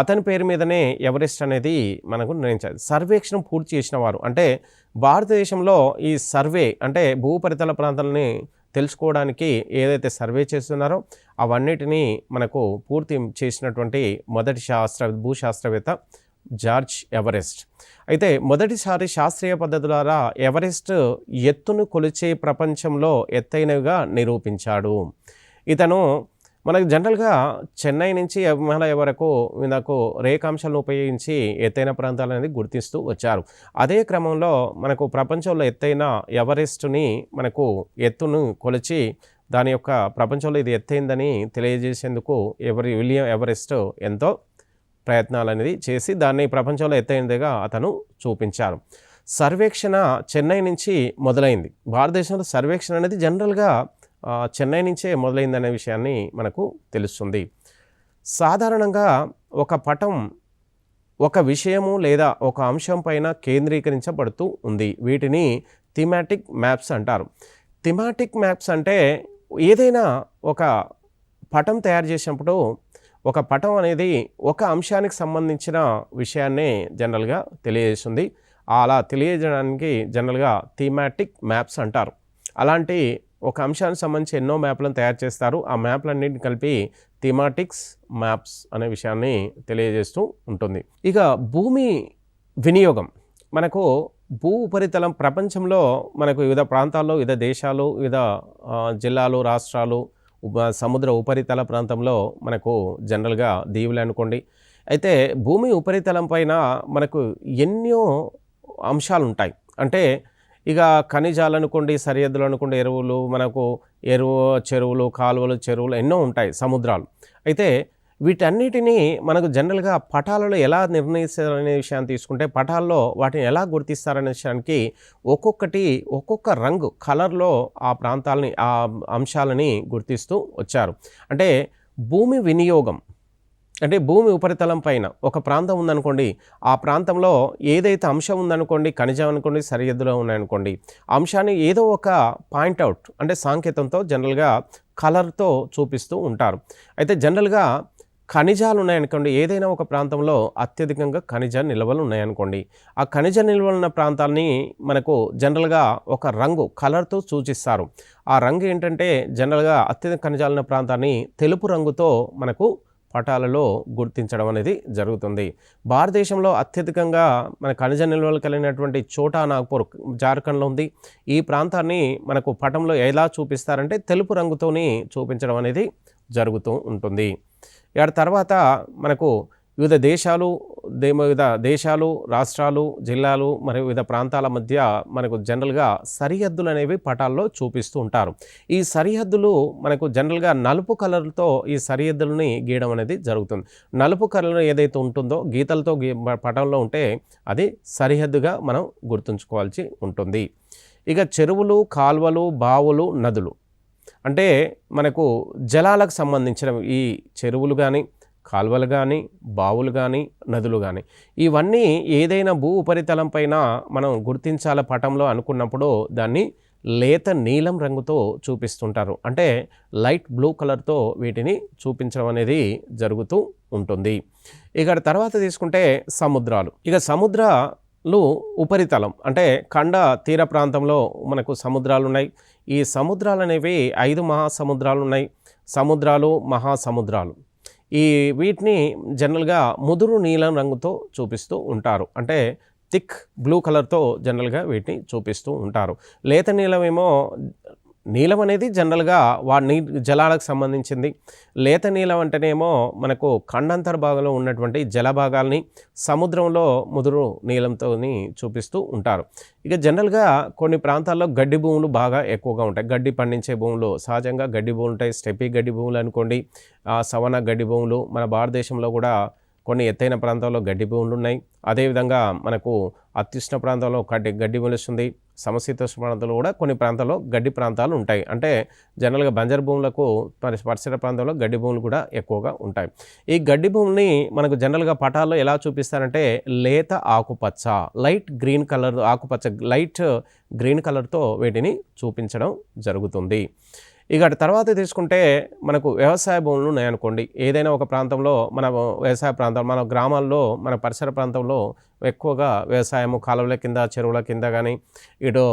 అతని పేరు మీదనే ఎవరెస్ట్ అనేది మనకు నిర్ణయించారు. సర్వేక్షణ పూర్తి చేసిన వారు అంటే భారతదేశంలో ఈ సర్వే అంటే భూపరితల ప్రాంతాలని తెలుసుకోవడానికి ఏదైతే సర్వే చేస్తున్నారో అవన్నిటినీ మనకు పూర్తి చేసినటువంటి మొదటి భూశాస్త్రవేత్త జార్జ్ ఎవరెస్ట్. అయితే మొదటిసారి శాస్త్రీయ పద్ధతి ద్వారా ఎవరెస్ట్ ఎత్తును కొలిచే ప్రపంచంలో ఎత్తైనవిగా నిరూపించాడు. ఇతను మనకు జనరల్గా చెన్నై నుంచి హిమాలయ వరకు మనకు రేఖాంశాలను ఉపయోగించి ఎత్తైన ప్రాంతాలు అనేది గుర్తిస్తూ వచ్చారు. అదే క్రమంలో మనకు ప్రపంచంలో ఎత్తైన ఎవరెస్ట్ని మనకు ఎత్తును కొలిచి దాని యొక్క ప్రపంచంలో ఇది ఎత్తైందని తెలియజేసేందుకు విలియం ఎవరెస్ట్ ఎంతో ప్రయత్నాలు అనేది చేసి దాన్ని ప్రపంచంలో ఎత్తైనదిగా అతను చూపించారు. సర్వేక్షణ చెన్నై నుంచి మొదలైంది. భారతదేశంలో సర్వేక్షణ అనేది జనరల్గా చెన్నై నుంచే మొదలైందనే విషయాన్ని మనకు తెలుస్తుంది. సాధారణంగా ఒక పటం ఒక విషయము లేదా ఒక అంశం పైన కేంద్రీకరించబడుతూ ఉంది. వీటిని థీమాటిక్ మ్యాప్స్ అంటారు. థీమాటిక్ మ్యాప్స్ అంటే ఏదైనా ఒక పటం తయారు చేసినప్పుడు ఒక పటం అనేది ఒక అంశానికి సంబంధించిన విషయాన్నే జనరల్గా తెలియజేస్తుంది. అలా తెలియజేయడానికి జనరల్గా థీమాటిక్ మ్యాప్స్ అంటారు. అలాంటి ఒక అంశానికి సంబంధించి ఎన్నో మ్యాప్లను తయారు చేస్తారు. ఆ మ్యాప్లన్నింటిని కలిపి థీమాటిక్స్ మ్యాప్స్ అనే విషయాన్ని తెలియజేస్తూ ఉంటుంది. ఇక భూమి వినియోగం మనకు భూ ఉపరితలం ప్రపంచంలో మనకు వివిధ ప్రాంతాల్లో వివిధ దేశాలు వివిధ జిల్లాలు రాష్ట్రాలు సముద్ర ఉపరితల ప్రాంతంలో మనకు జనరల్గా దీవులు అనుకోండి. అయితే భూమి ఉపరితలం పైన మనకు ఎన్నో అంశాలు ఉంటాయి. అంటే ఇక ఖనిజాలు అనుకోండి, సరిహద్దులు అనుకోండి, ఎరువులు మనకు చెరువులు, కాలువలు, చెరువులు ఎన్నో ఉంటాయి, సముద్రాలు. అయితే వీటన్నిటినీ మనకు జనరల్‌గా పటాలలో ఎలా నిర్ణయిస్తారనే విషయాన్ని తీసుకుంటే, పటాల్లో వాటిని ఎలా గుర్తిస్తారనే విషయానికి ఒక్కొక్క రంగు కలర్‌లో ఆ ప్రాంతాలని, ఆ అంశాలని గుర్తిస్తూ వచ్చారు. అంటే భూమి వినియోగం, అంటే భూమి ఉపరితలం పైన ఒక ప్రాంతం ఉందనుకోండి, ఆ ప్రాంతంలో ఏదైతే అంశం ఉందనుకోండి, ఖనిజం అనుకోండి, సరిహద్దులో ఉన్నాయనుకోండి, అంశాన్ని ఏదో ఒక పాయింట్అవుట్ అంటే సాంకేతంతో జనరల్గా కలర్తో చూపిస్తూ ఉంటారు. అయితే జనరల్గా ఖనిజాలు ఉన్నాయనుకోండి, ఏదైనా ఒక ప్రాంతంలో అత్యధికంగా ఖనిజ నిల్వలు ఉన్నాయనుకోండి, ఆ ఖనిజ నిల్వలు ఉన్న ప్రాంతాన్ని మనకు జనరల్గా ఒక రంగు కలర్తో సూచిస్తారు. ఆ రంగు ఏంటంటే జనరల్గా అత్యధిక ఖనిజాలున్న ప్రాంతాన్ని తెలుపు రంగుతో మనకు పటాలలో గుర్తించడం అనేది జరుగుతుంది. భారతదేశంలో అత్యధికంగా మన ఖనిజ నిల్వలు కలిగినటువంటి చోటా నాగ్పూర్ జార్ఖండ్లో ఉంది. ఈ ప్రాంతాన్ని మనకు పటంలో ఎలా చూపిస్తారంటే తెలుపు రంగుతోని చూపించడం అనేది జరుగుతూ ఉంటుంది. ఇక తర్వాత మనకు వివిధ దేశాలు, రాష్ట్రాలు, జిల్లాలు మరియు వివిధ ప్రాంతాల మధ్య మనకు జనరల్గా సరిహద్దులు అనేవి పటాల్లో చూపిస్తూ ఉంటారు. ఈ సరిహద్దులు మనకు జనరల్గా నలుపు కలర్తో ఈ సరిహద్దులని గీయడం అనేది జరుగుతుంది. నలుపు కలర్ ఏదైతే ఉంటుందో గీతలతో పటంలో ఉంటే అది సరిహద్దుగా మనం గుర్తుంచుకోవాల్సి ఉంటుంది. ఇక చెరువులు, కాలువలు, బావులు, నదులు అంటే మనకు జలాలకు సంబంధించిన ఈ చెరువులు కానీ, కాలువలు కానీ, బావులు కానీ, నదులు కానీ, ఇవన్నీ ఏదైనా భూ ఉపరితలం పైన మనం గుర్తించాల పటంలో అనుకున్నప్పుడు దాన్ని లేత నీలం రంగుతో చూపిస్తుంటారు. అంటే లైట్ బ్లూ కలర్తో వీటిని చూపించడం అనేది జరుగుతూ ఉంటుంది. ఇక తర్వాత తీసుకుంటే సముద్రాలు. ఇక సముద్రాలు ఉపరితలం అంటే ఖండ తీర ప్రాంతంలో మనకు సముద్రాలు ఉన్నాయి. ఈ సముద్రాలు అనేవి 5 మహాసముద్రాలు ఉన్నాయి. సముద్రాలు, మహాసముద్రాలు, వీటిని జనరల్గా ముదురు నీలం రంగుతో చూపిస్తూ ఉంటారు. అంటే థిక్ బ్లూ కలర్తో జనరల్గా వీటిని చూపిస్తూ ఉంటారు. లేత నీలం ఏమో, నీలం అనేది జనరల్గా జలాలకు సంబంధించింది. లేత నీలం అంటేనేమో మనకు ఖండాంతర భాగంలో ఉన్నటువంటి జల భాగాల్ని సముద్రంలో ముదురు నీలంతో చూపిస్తూ ఉంటారు. ఇక జనరల్గా కొన్ని ప్రాంతాల్లో గడ్డి భూములు బాగా ఎక్కువగా ఉంటాయి. గడ్డి పండించే భూములు, సహజంగా గడ్డి భూములు ఉంటాయి. స్టెప్పీ గడ్డి భూములు అనుకోండి, సవన గడ్డి భూములు. మన భారతదేశంలో కూడా కొన్ని ఎత్తైన ప్రాంతాల్లో గడ్డి భూములు ఉన్నాయి. అదేవిధంగా మనకు అత్యుష్ణ ప్రాంతంలో గడ్డి మొలుస్తుంది. సమశీతోష్ణ ప్రాంతంలో కూడా కొన్ని ప్రాంతాల్లో గడ్డి ప్రాంతాలు ఉంటాయి. అంటే జనరల్గా బంజరు భూములకు పరిసర ప్రాంతంలో గడ్డి భూములు కూడా ఎక్కువగా ఉంటాయి. ఈ గడ్డి భూముల్ని మనకు జనరల్గా పటాల్లో ఎలా చూపిస్తారంటే లేత ఆకుపచ్చ, లైట్ గ్రీన్ కలర్, ఆకుపచ్చ లైట్ గ్రీన్ కలర్తో వీటిని చూపించడం జరుగుతుంది. ఇక తర్వాత తీసుకుంటే మనకు వ్యవసాయ భూములు ఉన్నాయనుకోండి, ఏదైనా ఒక ప్రాంతంలో మన వ్యవసాయ ప్రాంతం, మన గ్రామాల్లో, మన పరిసర ప్రాంతంలో ఎక్కువగా వ్యవసాయము, కాలువల కింద, చెరువుల కింద కానీ, ఇటు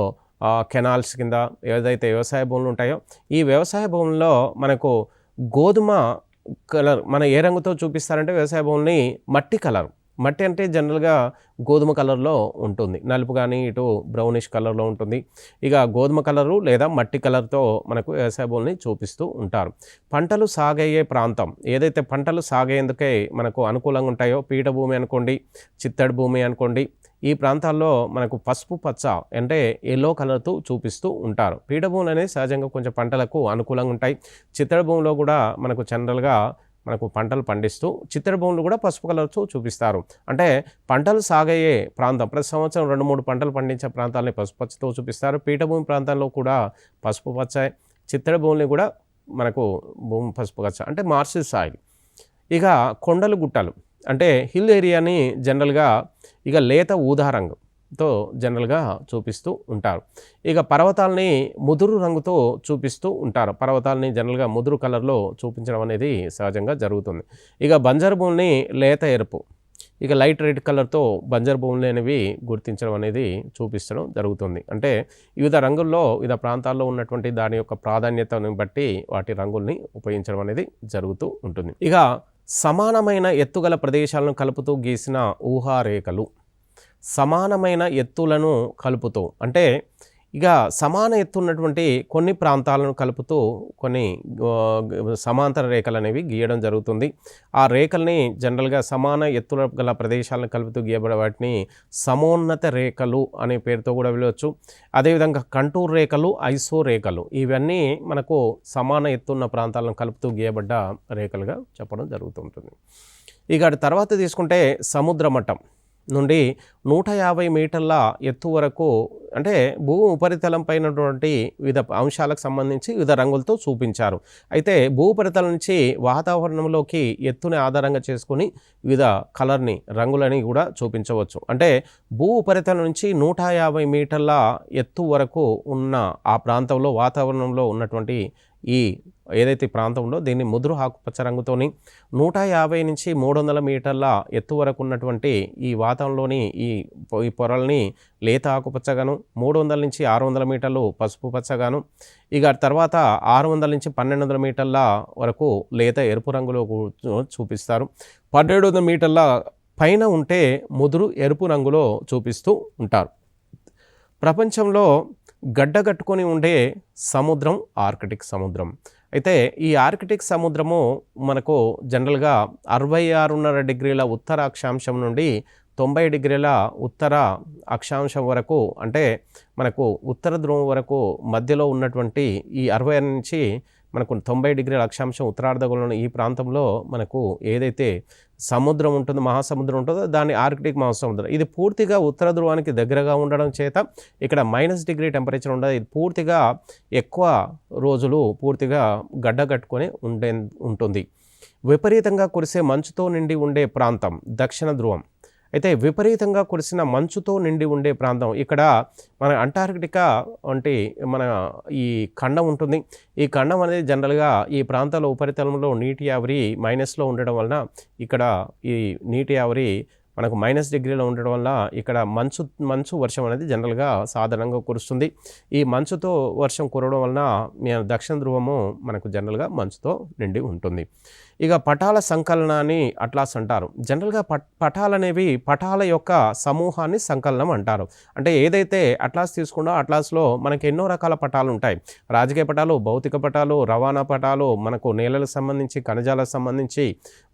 కెనాల్స్ కింద ఏదైతే వ్యవసాయ భూములు ఉంటాయో, ఈ వ్యవసాయ భూముల్లో మనకు గోధుమ కలర్, మన ఏ రంగుతో చూపిస్తారంటే వ్యవసాయ భూముల్ని మట్టి కలర్. మట్టి అంటే జనరల్గా గోధుమ కలర్లో ఉంటుంది. నలుపు కానీ ఇటు బ్రౌనిష్ కలర్లో ఉంటుంది. ఇక గోధుమ కలరు లేదా మట్టి కలర్తో మనకు వ్యవసాయ భూముల్ని చూపిస్తూ ఉంటారు. పంటలు సాగయ్యే ప్రాంతం, ఏదైతే పంటలు సాగేందుకే మనకు అనుకూలంగా ఉంటాయో, పీఠభూమి అనుకోండి, చిత్తడి భూమి అనుకోండి, ఈ ప్రాంతాల్లో మనకు పసుపు పచ్చ అంటే ఎల్లో కలర్తో చూపిస్తూ ఉంటారు. పీఠభూములు అనేది సహజంగా కొంచెం పంటలకు అనుకూలంగా ఉంటాయి. చిత్తడి భూమిలో కూడా మనకు జనరల్గా మనకు పంటలు పండిస్తూ చిత్తడి భూములు కూడా పసుపు కలర్తో చూపిస్తారు. అంటే పంటలు సాగయ్యే ప్రాంతం, ప్రతి సంవత్సరం 2-3 పంటలు పండించే ప్రాంతాలని పసుపు పచ్చతో చూపిస్తారు. పీఠభూమి ప్రాంతాల్లో కూడా పసుపు పచ్చ, చిత్తడి భూముల్ని కూడా మనకు భూమి పసుపు పచ్చ అంటే మార్షల్ సాయిల్. ఇక కొండలు, గుట్టలు అంటే హిల్ ఏరియాని జనరల్గా ఇక లేత ఊదా రంగుతో జనరల్గా చూపిస్తూ ఉంటారు. ఇక పర్వతాలని ముదురు రంగుతో చూపిస్తూ ఉంటారు. పర్వతాలని జనరల్గా ముదురు కలర్లో చూపించడం అనేది సహజంగా జరుగుతుంది. ఇక బంజరు భూముల్ని లేత ఎరుపు, ఇక లైట్ రెడ్ కలర్తో బంజరు భూములు అనేవి గుర్తించడం అనేది చూపించడం జరుగుతుంది. అంటే వివిధ రంగుల్లో వివిధ ప్రాంతాల్లో ఉన్నటువంటి దాని యొక్క ప్రాధాన్యతను బట్టి వాటి రంగుల్ని ఉపయోగించడం అనేది జరుగుతూ ఉంటుంది. ఇక సమానమైన ఎత్తుగల ప్రదేశాలను కలుపుతూ గీసిన ఊహారేఖలు, సమానమైన ఎత్తులను కలుపుతూ అంటే ఇక సమాన ఎత్తున్నటువంటి కొన్ని ప్రాంతాలను కలుపుతూ కొన్ని సమాంతర రేఖలు అనేవి గీయడం జరుగుతుంది. ఆ రేఖల్ని జనరల్గా సమాన ఎత్తుల గల ప్రదేశాలను కలుపుతూ గీయబడే వాటిని సమోన్నత రేఖలు అనే పేరుతో కూడా పిలవచ్చు. అదేవిధంగా కంటూర్ రేఖలు, ఐసో రేఖలు ఇవన్నీ మనకు సమాన ఎత్తున్న ప్రాంతాలను కలుపుతూ గీయబడ్డ రేఖలుగా చెప్పడం జరుగుతుంటుంది. ఇక తర్వాత తీసుకుంటే సముద్ర మట్టం నుండి 150 మీటర్ల ఎత్తు వరకు, అంటే భూ ఉపరితలం పైనటువంటి వివిధ అంశాలకు సంబంధించి వివిధ రంగులతో చూపించారు. అయితే భూ ఉపరితలం నుంచి వాతావరణంలోకి ఎత్తుని ఆధారంగా చేసుకుని వివిధ కలర్ని, రంగులని కూడా చూపించవచ్చు. అంటే భూ ఉపరితలం నుంచి 150 మీటర్ల ఎత్తు వరకు ఉన్న ఆ ప్రాంతంలో వాతావరణంలో ఉన్నటువంటి ఈ ఏదైతే ప్రాంతం ఉందో దీన్ని ముదురు ఆకుపచ్చ రంగుతోని, 150 నుంచి 300 మీటర్ల ఎత్తు వరకు ఉన్నటువంటి ఈ వాతావరణంలోని ఈ పొరల్ని లేత ఆకుపచ్చగాను, 300 నుంచి 600 మీటర్లు పసుపు పచ్చగాను, ఇక తర్వాత 600 నుంచి 1200 మీటర్ల వరకు లేత ఎరుపు రంగులో చూపిస్తారు. 1700 మీటర్ల పైన ఉంటే ముదురు ఎరుపు రంగులో చూపిస్తూ ఉంటారు. ప్రపంచంలో గడ్డగట్టుకొని ఉండే సముద్రం ఆర్కిటిక్ సముద్రం. అయితే ఈ ఆర్కిటిక్ సముద్రము మనకు జనరల్గా 66.5 డిగ్రీల ఉత్తర అక్షాంశం నుండి 90 డిగ్రీల ఉత్తర అక్షాంశం వరకు, అంటే మనకు ఉత్తర ధ్రువం వరకు మధ్యలో ఉన్నటువంటి ఈ 60 నుంచి మనకు 90 డిగ్రీల అక్షాంశం ఉత్తరార్ధగోళంలో ఈ ప్రాంతంలో మనకు ఏదైతే సముద్రం ఉంటుందో, మహాసముద్రం ఉంటుందో దాన్ని ఆర్కిటిక్ మహాసముద్రం. ఇది పూర్తిగా ఉత్తర ధ్రువానికి దగ్గరగా ఉండడం చేత ఇక్కడ -డిగ్రీ టెంపరేచర్ ఉండదు. ఇది పూర్తిగా ఎక్కువ రోజులు పూర్తిగా గడ్డగట్టుకొని ఉంటుంది. విపరీతంగా కురిసే మంచుతో నిండి ఉండే ప్రాంతం దక్షిణ ధ్రువం. అయితే విపరీతంగా కురిసిన మంచుతో నిండి ఉండే ప్రాంతం ఇక్కడ మన అంటార్కిటికా వంటి మన ఈ ఖండం ఉంటుంది. ఈ ఖండం అనేది జనరల్గా ఈ ప్రాంతాల ఉపరితలంలో నీటి ఆవిరి మైనస్లో ఉండడం వలన ఇక్కడ ఈ నీటి ఆవిరి మనకు -డిగ్రీలో ఉండడం వల్ల ఇక్కడ మంచు వర్షం అనేది జనరల్గా సాధారణంగా కురుస్తుంది. ఈ మంచుతో వర్షం కురవడం వలన దక్షిణ ధ్రువము మనకు జనరల్గా మంచుతో నిండి ఉంటుంది. ఇక పటాల సంకలనాన్ని అట్లాస్ అంటారు. జనరల్గా పటాలు అనేవి పటాల యొక్క సమూహాన్ని సంకలనం అంటారు. అంటే ఏదైతే అట్లాస్ తీసుకున్నా అట్లాస్లో మనకి ఎన్నో రకాల పటాలు ఉంటాయి. రాజకీయ పటాలు, భౌతిక పటాలు, రవాణా పటాలు, మనకు నేలలకు సంబంధించి, ఖనిజాలకు సంబంధించి,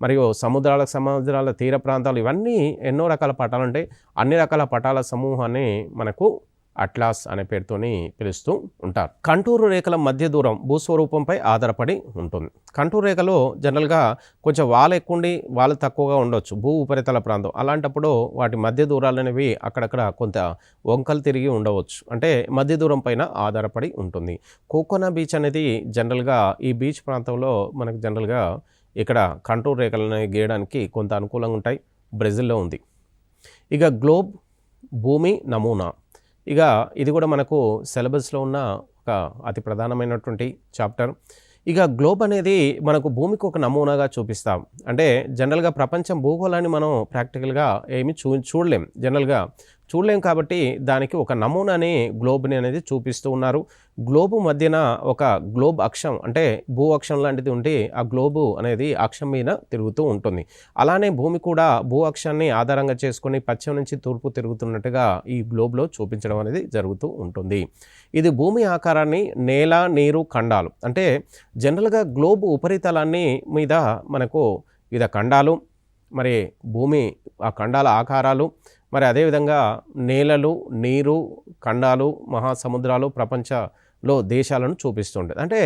మరియు సముద్రాల తీర ప్రాంతాలు, ఇవన్నీ ఎన్నో రకాల పటాలు ఉంటాయి. అన్ని రకాల పటాల సమూహాన్ని మనకు అట్లాస్ అనే పేరుతోని పిలుస్తూ ఉంటారు. కంటూరు రేఖల మధ్య దూరం భూస్వరూపంపై ఆధారపడి ఉంటుంది. కంటూరు రేఖలో జనరల్గా కొంచెం వాలు ఎక్కువ ఉండి వాలు తక్కువగా ఉండొచ్చు భూ ఉపరితల ప్రాంతం. అలాంటప్పుడు వాటి మధ్య దూరాలు అనేవి అక్కడక్కడ కొంత వంకలు తిరిగి ఉండవచ్చు. అంటే మధ్య దూరం పైన ఆధారపడి ఉంటుంది. కోకోనా బీచ్ అనేది జనరల్గా ఈ బీచ్ ప్రాంతంలో మనకు జనరల్గా ఇక్కడ కంటూరు రేఖలను గీయడానికి కొంత అనుకూలంగా ఉంటాయి. బ్రెజిల్లో ఉంది. ఇక గ్లోబ్, భూమి నమూనా. ఇక ఇది కూడా మనకు సిలబస్లో ఉన్న ఒక అతి ప్రధానమైనటువంటి చాప్టర్. ఇక గ్లోబ్ అనేది మనకు భూమికి ఒక నమూనాగా చూపిస్తాం. అంటే జనరల్గా ప్రపంచం భూగోళాన్ని మనం ప్రాక్టికల్గా ఏమి చూడలేం కాబట్టి దానికి ఒక నమూనాని గ్లోబ్ని అనేది చూపిస్తూ ఉన్నారు. గ్లోబు మధ్యన ఒక గ్లోబ్ అక్షం, అంటే భూ అక్షం లాంటిది ఉంటే ఆ గ్లోబు అనేది అక్షం మీద తిరుగుతూ ఉంటుంది. అలానే భూమి కూడా భూ అక్షాన్ని ఆధారంగా చేసుకుని పశ్చిమ నుంచి తూర్పు తిరుగుతున్నట్టుగా ఈ గ్లోబ్లో చూపించడం అనేది జరుగుతూ ఉంటుంది. ఇది భూమి ఆకారాన్ని, నేల, నీరు, ఖండాలు, అంటే జనరల్గా గ్లోబ్ ఉపరితలాన్ని మీద మనకు వివిధ ఖండాలు, మరి భూమి ఆ ఖండాల ఆకారాలు, మరి అదేవిధంగా నేలలు, నీరు, ఖండాలు, మహాసముద్రాలు, ప్రపంచంలో దేశాలను చూపిస్తుంటుంది. అంటే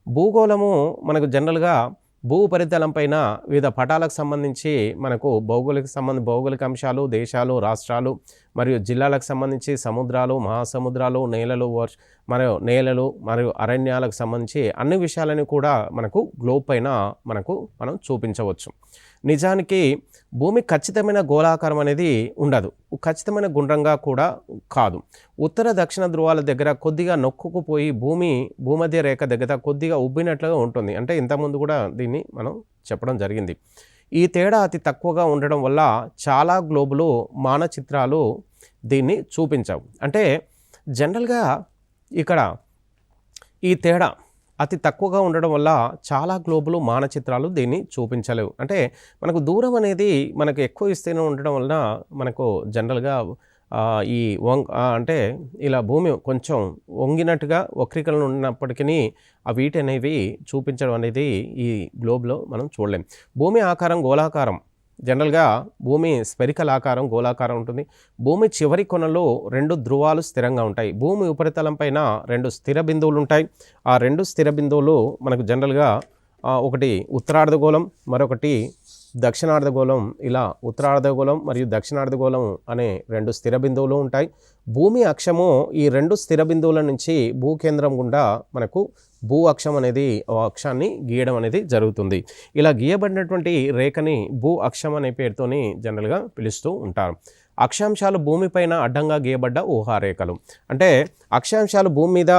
భూగోళము మనకు జనరల్గా భూ ఉపరితలం పైన వివిధ పటాలకు సంబంధించి మనకు భౌగోళిక అంశాలు, దేశాలు, రాష్ట్రాలు మరియు జిల్లాలకు సంబంధించి సముద్రాలు, మహాసముద్రాలు, నేలలు మరియు అరణ్యాలకు సంబంధించి అన్ని విషయాలని కూడా మనకు గ్లోబ్ పైన మనం చూపించవచ్చు. నిజానికి భూమి ఖచ్చితమైన గోళాకారం అనేది ఉండదు, ఖచ్చితమైన గుండ్రంగా కూడా కాదు. ఉత్తర దక్షిణ ధ్రువాల దగ్గర కొద్దిగా నొక్కుకుపోయి భూమధ్య రేఖ దగ్గర కొద్దిగా ఉబ్బినట్లుగా ఉంటుంది. అంటే ఇంతకుముందు కూడా దీన్ని మనం చెప్పడం జరిగింది. ఈ తేడా అతి తక్కువగా ఉండడం వల్ల చాలా గ్లోబులు మానచిత్రాలు దీన్ని చూపించవు. అంటే జనరల్గా ఇక్కడ ఈ తేడా అతి తక్కువగా ఉండడం వల్ల చాలా గ్లోబులు మానచిత్రాలు దీన్ని చూపించలేవు. అంటే మనకు దూరం అనేది మనకు ఎక్కువ విస్తీర్ణం ఉండడం వలన మనకు జనరల్గా ఈ అంటే ఇలా భూమి కొంచెం వంగినట్టుగా వక్రీకరణ ఉన్నప్పటికీ వీటి అనేవి చూపించడం అనేది ఈ గ్లోబ్లో మనం చూడలేం. భూమి ఆకారం గోళాకారం. జనరల్గా భూమి స్పెరికల్ ఆకారం గోళాకారం ఉంటుంది. భూమి చివరి కొనలో 2 ధ్రువాలు స్థిరంగా ఉంటాయి. భూమి ఉపరితలం పైన 2 స్థిర బిందువులు ఉంటాయి. ఆ 2 స్థిర బిందువులు మనకు జనరల్గా ఒకటి ఉత్తరార్ధగోళం, మరొకటి దక్షిణార్ధగోళం. ఇలా ఉత్తరార్ధగోళం మరియు దక్షిణార్ధగోళం అనే 2 స్థిర బిందువులు ఉంటాయి. భూమి అక్షము ఈ 2 స్థిర బిందువుల నుంచి భూకేంద్రం గుండా మనకు భూ అక్షం అనేది అక్షాన్ని గీయడం అనేది జరుగుతుంది. ఇలా గీయబడినటువంటి రేఖని భూ అక్షం అనే పేరుతోని జనరల్గా పిలుస్తూ ఉంటారు. అక్షాంశాలు భూమిపైన అడ్డంగా గీయబడ్డ ఊహారేఖలు. అంటే అక్షాంశాలు భూమి మీద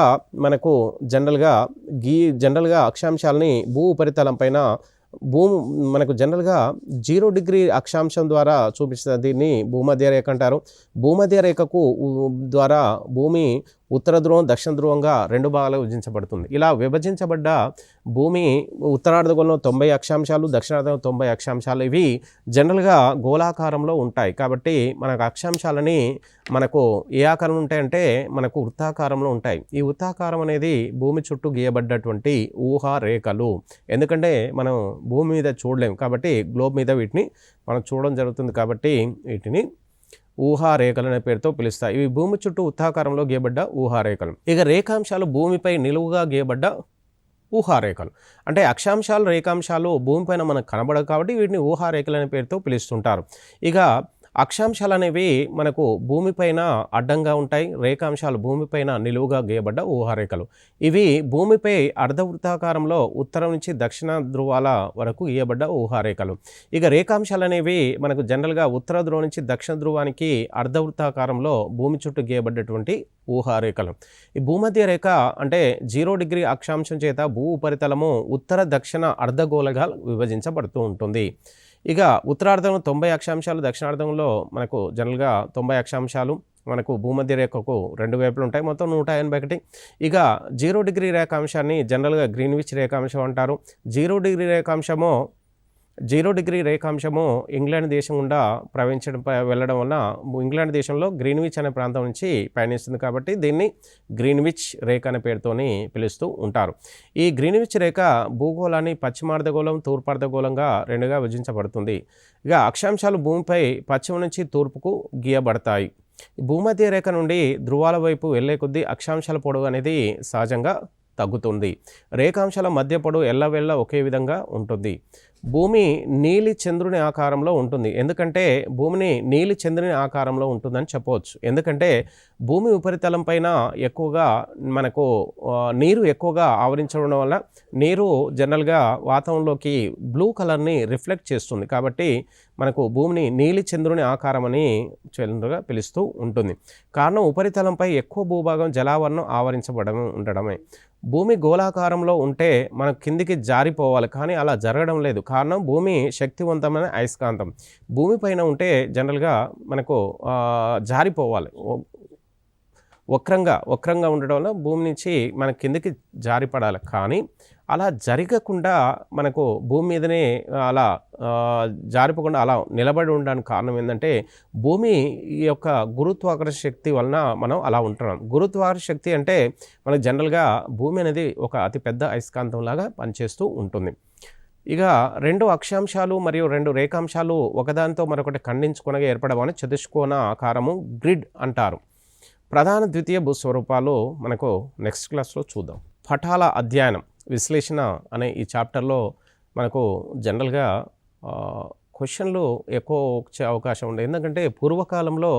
మనకు జనరల్గా అక్షాంశాలని భూ ఉపరితలం పైన మనకు జనరల్గా 0 డిగ్రీ అక్షాంశం ద్వారా చూపిస్తుంది. దీన్ని భూమధ్య రేఖ అంటారు. భూమధ్య రేఖకు ద్వారా భూమి ఉత్తర ధ్రువం దక్షిణ ధ్రువంగా 2 భాగాలుగా విభజించబడుతుంది. ఇలా విభజించబడ్డ భూమి ఉత్తరార్ధగోళంలో 90 అక్షాంశాలు, దక్షిణార్ధగోళంలో 90 అక్షాంశాలు. ఇవి జనరల్గా గోళాకారంలో ఉంటాయి. కాబట్టి మనకు అక్షాంశాలని మనకు ఏ ఆకారం ఉంటాయంటే మనకు వృత్తాకారంలో ఉంటాయి. ఈ వృత్తాకారం అనేది భూమి చుట్టూ గీయబడ్డటువంటి ఊహా రేఖలు. ఎందుకంటే మనం భూమి మీద చూడలేము కాబట్టి గ్లోబ్ మీద వీటిని మనం చూడడం జరుగుతుంది. కాబట్టి వీటిని ఊహారేఖలు అనే పేరుతో పిలుస్తాయి. ఇవి భూమి చుట్టూ వృత్తాకారంలో గీయబడ్డ ఊహారేఖలు. ఇక రేఖాంశాలు భూమిపై నిలువుగా గీయబడ్డ ఊహారేఖలు. అంటే అక్షాంశాలు రేఖాంశాలు భూమిపైన మనకు కనబడవు కాబట్టి వీటిని ఊహారేఖలు అనే పేరుతో పిలుస్తుంటారు. ఇక అక్షాంశాలు అనేవి మనకు భూమిపైన అడ్డంగా ఉంటాయి. రేఖాంశాలు భూమిపైన నిలువుగా గీయబడ్డ ఊహారేఖలు. ఇవి భూమిపై అర్ధవృత్తాకారంలో ఉత్తరం నుంచి దక్షిణ ధ్రువాల వరకు గీయబడ్డ ఊహారేఖలు. ఇక రేఖాంశాలు అనేవి మనకు జనరల్గా ఉత్తర ధ్రువం నుంచి దక్షిణ ధ్రువానికి అర్ధవృత్తాకారంలో భూమి చుట్టూ గీయబడ్డటువంటి ఊహారేఖలు. ఈ భూమధ్య రేఖ అంటే 0 డిగ్రీ అక్షాంశం చేత భూ ఉపరితలము ఉత్తర దక్షిణ అర్ధగోళంగా విభజించబడుతూ ఉంటుంది. ఇక ఉత్తరార్ధంలో 90 అక్షాంశాలు, దక్షిణార్ధంలో మనకు జనరల్గా 90 అక్షాంశాలు మనకు భూమధ్య రేఖకు 2 వైపులు ఉంటాయి. మొత్తం 181. ఇక 0 డిగ్రీ రేఖాంశాన్ని జనరల్గా గ్రీన్విచ్ రేఖాంశం అంటారు. 0 డిగ్రీ రేఖాంశము ఇంగ్లాండ్ దేశం గుండా వెళ్ళడం వలన ఇంగ్లాండ్ దేశంలో గ్రీన్విచ్ అనే ప్రాంతం నుంచి పయనిస్తుంది కాబట్టి దీన్ని గ్రీన్విచ్ రేఖ అనే పేరుతోని పిలుస్తూ ఉంటారు. ఈ గ్రీన్విచ్ రేఖ భూగోళాన్ని పశ్చిమార్ధగోళం, తూర్పార్ధగోళంగా 2గా విభజించబడుతుంది. ఇక అక్షాంశాలు భూమిపై పశ్చిమ నుంచి తూర్పుకు గీయబడతాయి. భూమధ్య రేఖ నుండి ధ్రువాల వైపు వెళ్లే కొద్దీ అక్షాంశాల పొడవు అనేది సహజంగా తగ్గుతుంది. రేఖాంశాల మధ్య పొడవు ఎల్లవేళ ఒకే విధంగా ఉంటుంది. భూమి నీలి చంద్రుని ఆకారంలో ఉంటుంది. ఎందుకంటే భూమిని నీలి చంద్రుని ఆకారంలో ఉంటుందని చెప్పవచ్చు. ఎందుకంటే భూమి ఉపరితలం పైన ఎక్కువగా మనకు నీరు ఎక్కువగా ఆవరించడం వల్ల నీరు జనరల్గా వాతావరణంలోకి బ్లూ కలర్ని రిఫ్లెక్ట్ చేస్తుంది. కాబట్టి మనకు భూమిని నీలి చంద్రుని ఆకారం అని చంద్రుగా పిలుస్తూ ఉంటుంది. కారణం ఉపరితలంపై ఎక్కువ భూభాగం జలావరణం ఉండడమే. భూమి గోళాకారంలో ఉంటే మనం కిందికి జారిపోవాలి, కానీ అలా జరగడం లేదు. కారణం భూమి శక్తివంతమైన అయస్కాంతం. భూమిపైన ఉంటే జనరల్గా మనకు జారిపోవాలి. వక్రంగా ఉండడం వల్ల భూమి నుంచి మన కిందికి జారిపడాలి. కానీ అలా జరగకుండా మనకు భూమి మీదనే అలా జారిపోకుండా అలా నిలబడి ఉండడానికి కారణం ఏంటంటే భూమి యొక్క గురుత్వాకర్షణ శక్తి వలన మనం అలా ఉంటున్నాం. గురుత్వాకర్షణ శక్తి అంటే మనకు జనరల్గా భూమి అనేది ఒక అతిపెద్ద అయస్కాంతంలాగా పనిచేస్తూ ఉంటుంది. ఇక 2 అక్షాంశాలు మరియు 2 రేఖాంశాలు ఒకదానితో మరొకటి ఖండించుకునగా ఏర్పడమని చతుష్కోణ ఆకారము గ్రిడ్ అంటారు. ప్రధాన ద్వితీయ భూస్వరూపాలు మనకు నెక్స్ట్ క్లాస్లో చూద్దాం. పటాల అధ్యయనం విశ్లేషణ అనే ఈ చాప్టర్లో మనకు జనరల్గా క్వశ్చన్లు ఎక్కువ వచ్చే అవకాశం ఉంది. ఎందుకంటే పూర్వకాలంలో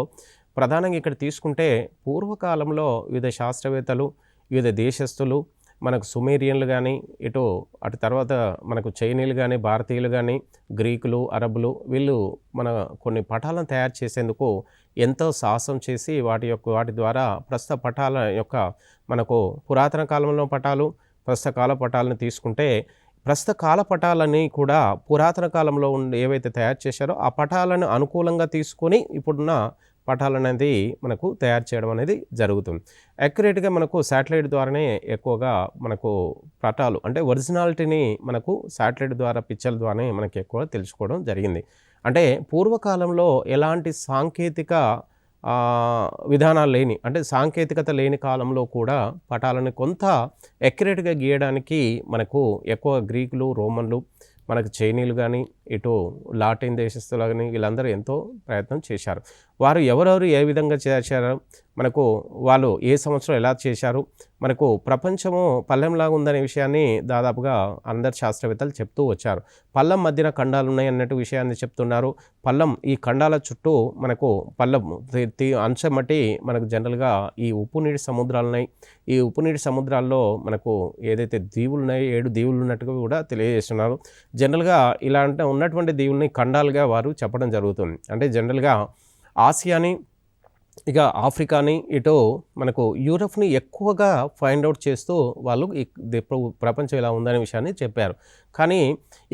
ప్రధానంగా ఇక్కడ తీసుకుంటే పూర్వకాలంలో వివిధ శాస్త్రవేత్తలు, వివిధ దేశస్థులు, మనకు సుమేరియన్లు కానీ అటు తర్వాత మనకు చైనీయులు కానీ, భారతీయులు కానీ, గ్రీకులు, అరబులు వీళ్ళు మన కొన్ని పటాలను తయారు చేసేందుకు ఎంతో సాహసం చేసి వాటి ద్వారా ప్రస్తుత పటాల యొక్క మనకు పురాతన కాలంలో పటాలు, ప్రస్తుత కాల పటాలను తీసుకుంటే ప్రస్తుత కాల పటాలని కూడా పురాతన కాలంలో ఏవైతే తయారు చేశారో ఆ పటాలను అనుకూలంగా తీసుకొని ఇప్పుడున్న పటాలు అనేది మనకు తయారు చేయడం అనేది జరుగుతుంది. యాక్యురేట్గా మనకు శాటిలైట్ ద్వారానే ఎక్కువగా మనకు పటాలు అంటే ఒరిజినాలిటీని మనకు శాటిలైట్ ద్వారా పిక్చర్ల ద్వారానే మనకి ఎక్కువ తెలుసుకోవడం జరిగింది. అంటే పూర్వకాలంలో ఎలాంటి సాంకేతిక విధానాలు లేని, అంటే సాంకేతికత లేని కాలంలో కూడా పటాలను కొంత ఎక్యురేట్గా గీయడానికి మనకు ఎక్కువ గ్రీకులు, రోమన్లు, మనకు చైనీయులు కానీ, ఇటు లాటిన్ దేశస్తులు కానీ వీళ్ళందరూ ఎంతో ప్రయత్నం చేశారు. వారు ఎవరెవరు ఏ విధంగా చేశారు, మనకు వాళ్ళు ఏ సంవత్సరం ఎలా చేశారు, మనకు ప్రపంచము పల్లెంలాగా ఉందనే విషయాన్ని దాదాపుగా అందరు శాస్త్రవేత్తలు చెప్తూ వచ్చారు. పల్లం మధ్యన ఖండాలు ఉన్నాయి అన్నట్టు విషయాన్ని చెప్తున్నారు. పల్లం ఈ ఖండాల చుట్టూ మనకు పల్లం అంశం బట్టి మనకు జనరల్గా ఈ ఉప్పు నీటి సముద్రాలు ఉన్నాయి. ఈ ఉప్పు నీటి సముద్రాల్లో మనకు ఏదైతే దీవులు ఉన్నాయో 7 దీవులు ఉన్నట్టుగా కూడా తెలియజేస్తున్నారు. జనరల్గా ఇలాంటి ఉన్నటువంటి దీవుల్ని ఖండాలుగా వారు చెప్పడం జరుగుతుంది. అంటే జనరల్గా ఆసియాని, ఇక ఆఫ్రికాని, ఇటు మనకు యూరప్ని ఎక్కువగా ఫైండ్ అవుట్ చేస్తూ వాళ్ళు ప్రపంచం ఇలా ఉందనే విషయాన్ని చెప్పారు. కానీ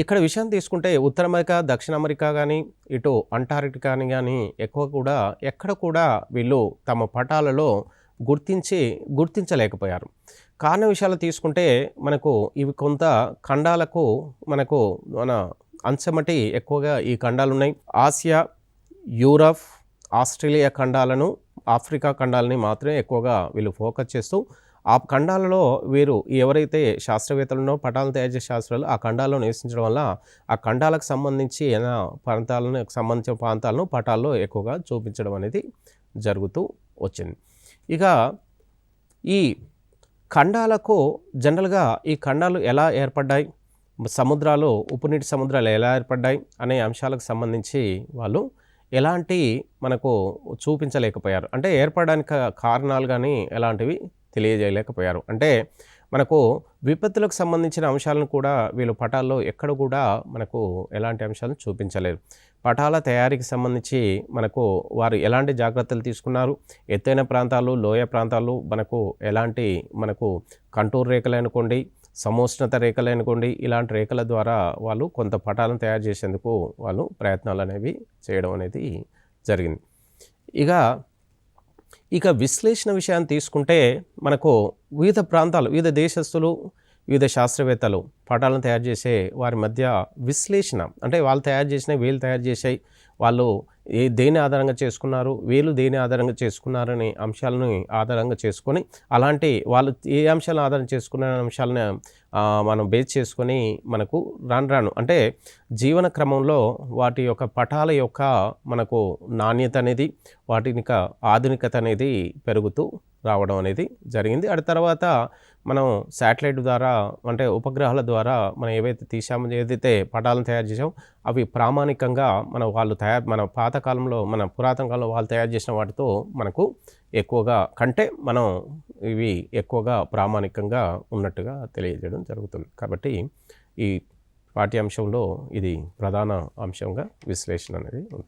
ఇక్కడ విషయం తీసుకుంటే ఉత్తర అమెరికా, దక్షిణ అమెరికా కానీ, ఇటు అంటార్కిటికాని కానీ ఎక్కువ కూడా ఎక్కడ కూడా వీళ్ళు తమ పటాలలో గుర్తించలేకపోయారు. కారణ విషయాలు తీసుకుంటే మనకు ఇవి కొంత ఖండాలకు మనకు మన అంశమటి ఎక్కువగా ఈ ఖండాలు ఉన్నాయి. ఆసియా, యూరప్, ఆస్ట్రేలియా ఖండాలను, ఆఫ్రికా ఖండాలని మాత్రమే ఎక్కువగా వీళ్ళు ఫోకస్ చేస్తూ ఆ ఖండాలలో వీరు ఎవరైతే శాస్త్రవేత్తలను పటాలను తయారు చేసే శాస్త్రాలు ఆ ఖండాల్లో నివసించడం వల్ల ఆ ఖండాలకు సంబంధించిన సంబంధించిన ప్రాంతాలను పటాల్లో ఎక్కువగా చూపించడం అనేది జరుగుతూ వచ్చింది. ఇక ఈ ఖండాలకు జనరల్గా ఈ ఖండాలు ఎలా ఏర్పడ్డాయి, సముద్రాలు, ఉప్పు నీటి సముద్రాలు ఎలా ఏర్పడ్డాయి అనే అంశాలకు సంబంధించి వాళ్ళు ఎలాంటి మనకు చూపించలేకపోయారు. అంటే ఏర్పడడానికి కారణాలు కానీ ఎలాంటివి తెలియజేయలేకపోయారు. అంటే మనకు విపత్తులకు సంబంధించిన అంశాలను కూడా వీళ్ళు పటాల్లో ఎక్కడ కూడా మనకు ఎలాంటి అంశాలను చూపించలేదు. పటాల తయారీకి సంబంధించి మనకు వారు ఎలాంటి జాగ్రత్తలు తీసుకున్నారు, ఎత్తైన ప్రాంతాలు, లోయ ప్రాంతాలు, మనకు కంటూర్ రేఖలు అనుకోండి, సమోష్ణత రేఖలు అనుకోండి, ఇలాంటి రేఖల ద్వారా వాళ్ళు కొంత పటాలను తయారు చేసేందుకు వాళ్ళు ప్రయత్నాలు అనేవి చేయడం అనేది జరిగింది. ఇక విశ్లేషణ విషయాన్ని తీసుకుంటే మనకు వివిధ ప్రాంతాలు, వివిధ దేశస్తులు, వివిధ శాస్త్రవేత్తలు పటాలను తయారు చేసే వారి మధ్య విశ్లేషణ, అంటే వాళ్ళు తయారు చేసినవి, వీళ్ళు తయారు చేసాయి, వాళ్ళు దేని ఆధారంగా చేసుకున్నారు, వీళ్ళు దేని ఆధారంగా చేసుకున్నారనే అంశాలను ఆధారంగా చేసుకొని, అలాంటి వాళ్ళు ఏ అంశాలను ఆధారం చేసుకున్న అంశాలను మనం బేస్ చేసుకొని మనకు రాను అంటే జీవన క్రమంలో వాటి యొక్క పటాల యొక్క మనకు నాణ్యత అనేది, వాటిని ఆధునికత అనేది పెరుగుతూ రావడం అనేది జరిగింది. ఆ తర్వాత మనం శాటిలైట్ ద్వారా, అంటే ఉపగ్రహాల ద్వారా మనం ఏదైతే పటాలను తయారు చేసామో అవి ప్రామాణికంగా మన పాతకాలంలో, మన పురాతన కాలంలో వాళ్ళు తయారు చేసిన వాటితో మనకు ఎక్కువగా కంటే మనం ఇవి ఎక్కువగా ప్రామాణికంగా ఉన్నట్టుగా తెలియజేయడం జరుగుతుంది. కాబట్టి ఈ పాఠ్యాంశంలో ఇది ప్రధాన అంశంగా విశ్లేషణ అనేది ఉంటుంది.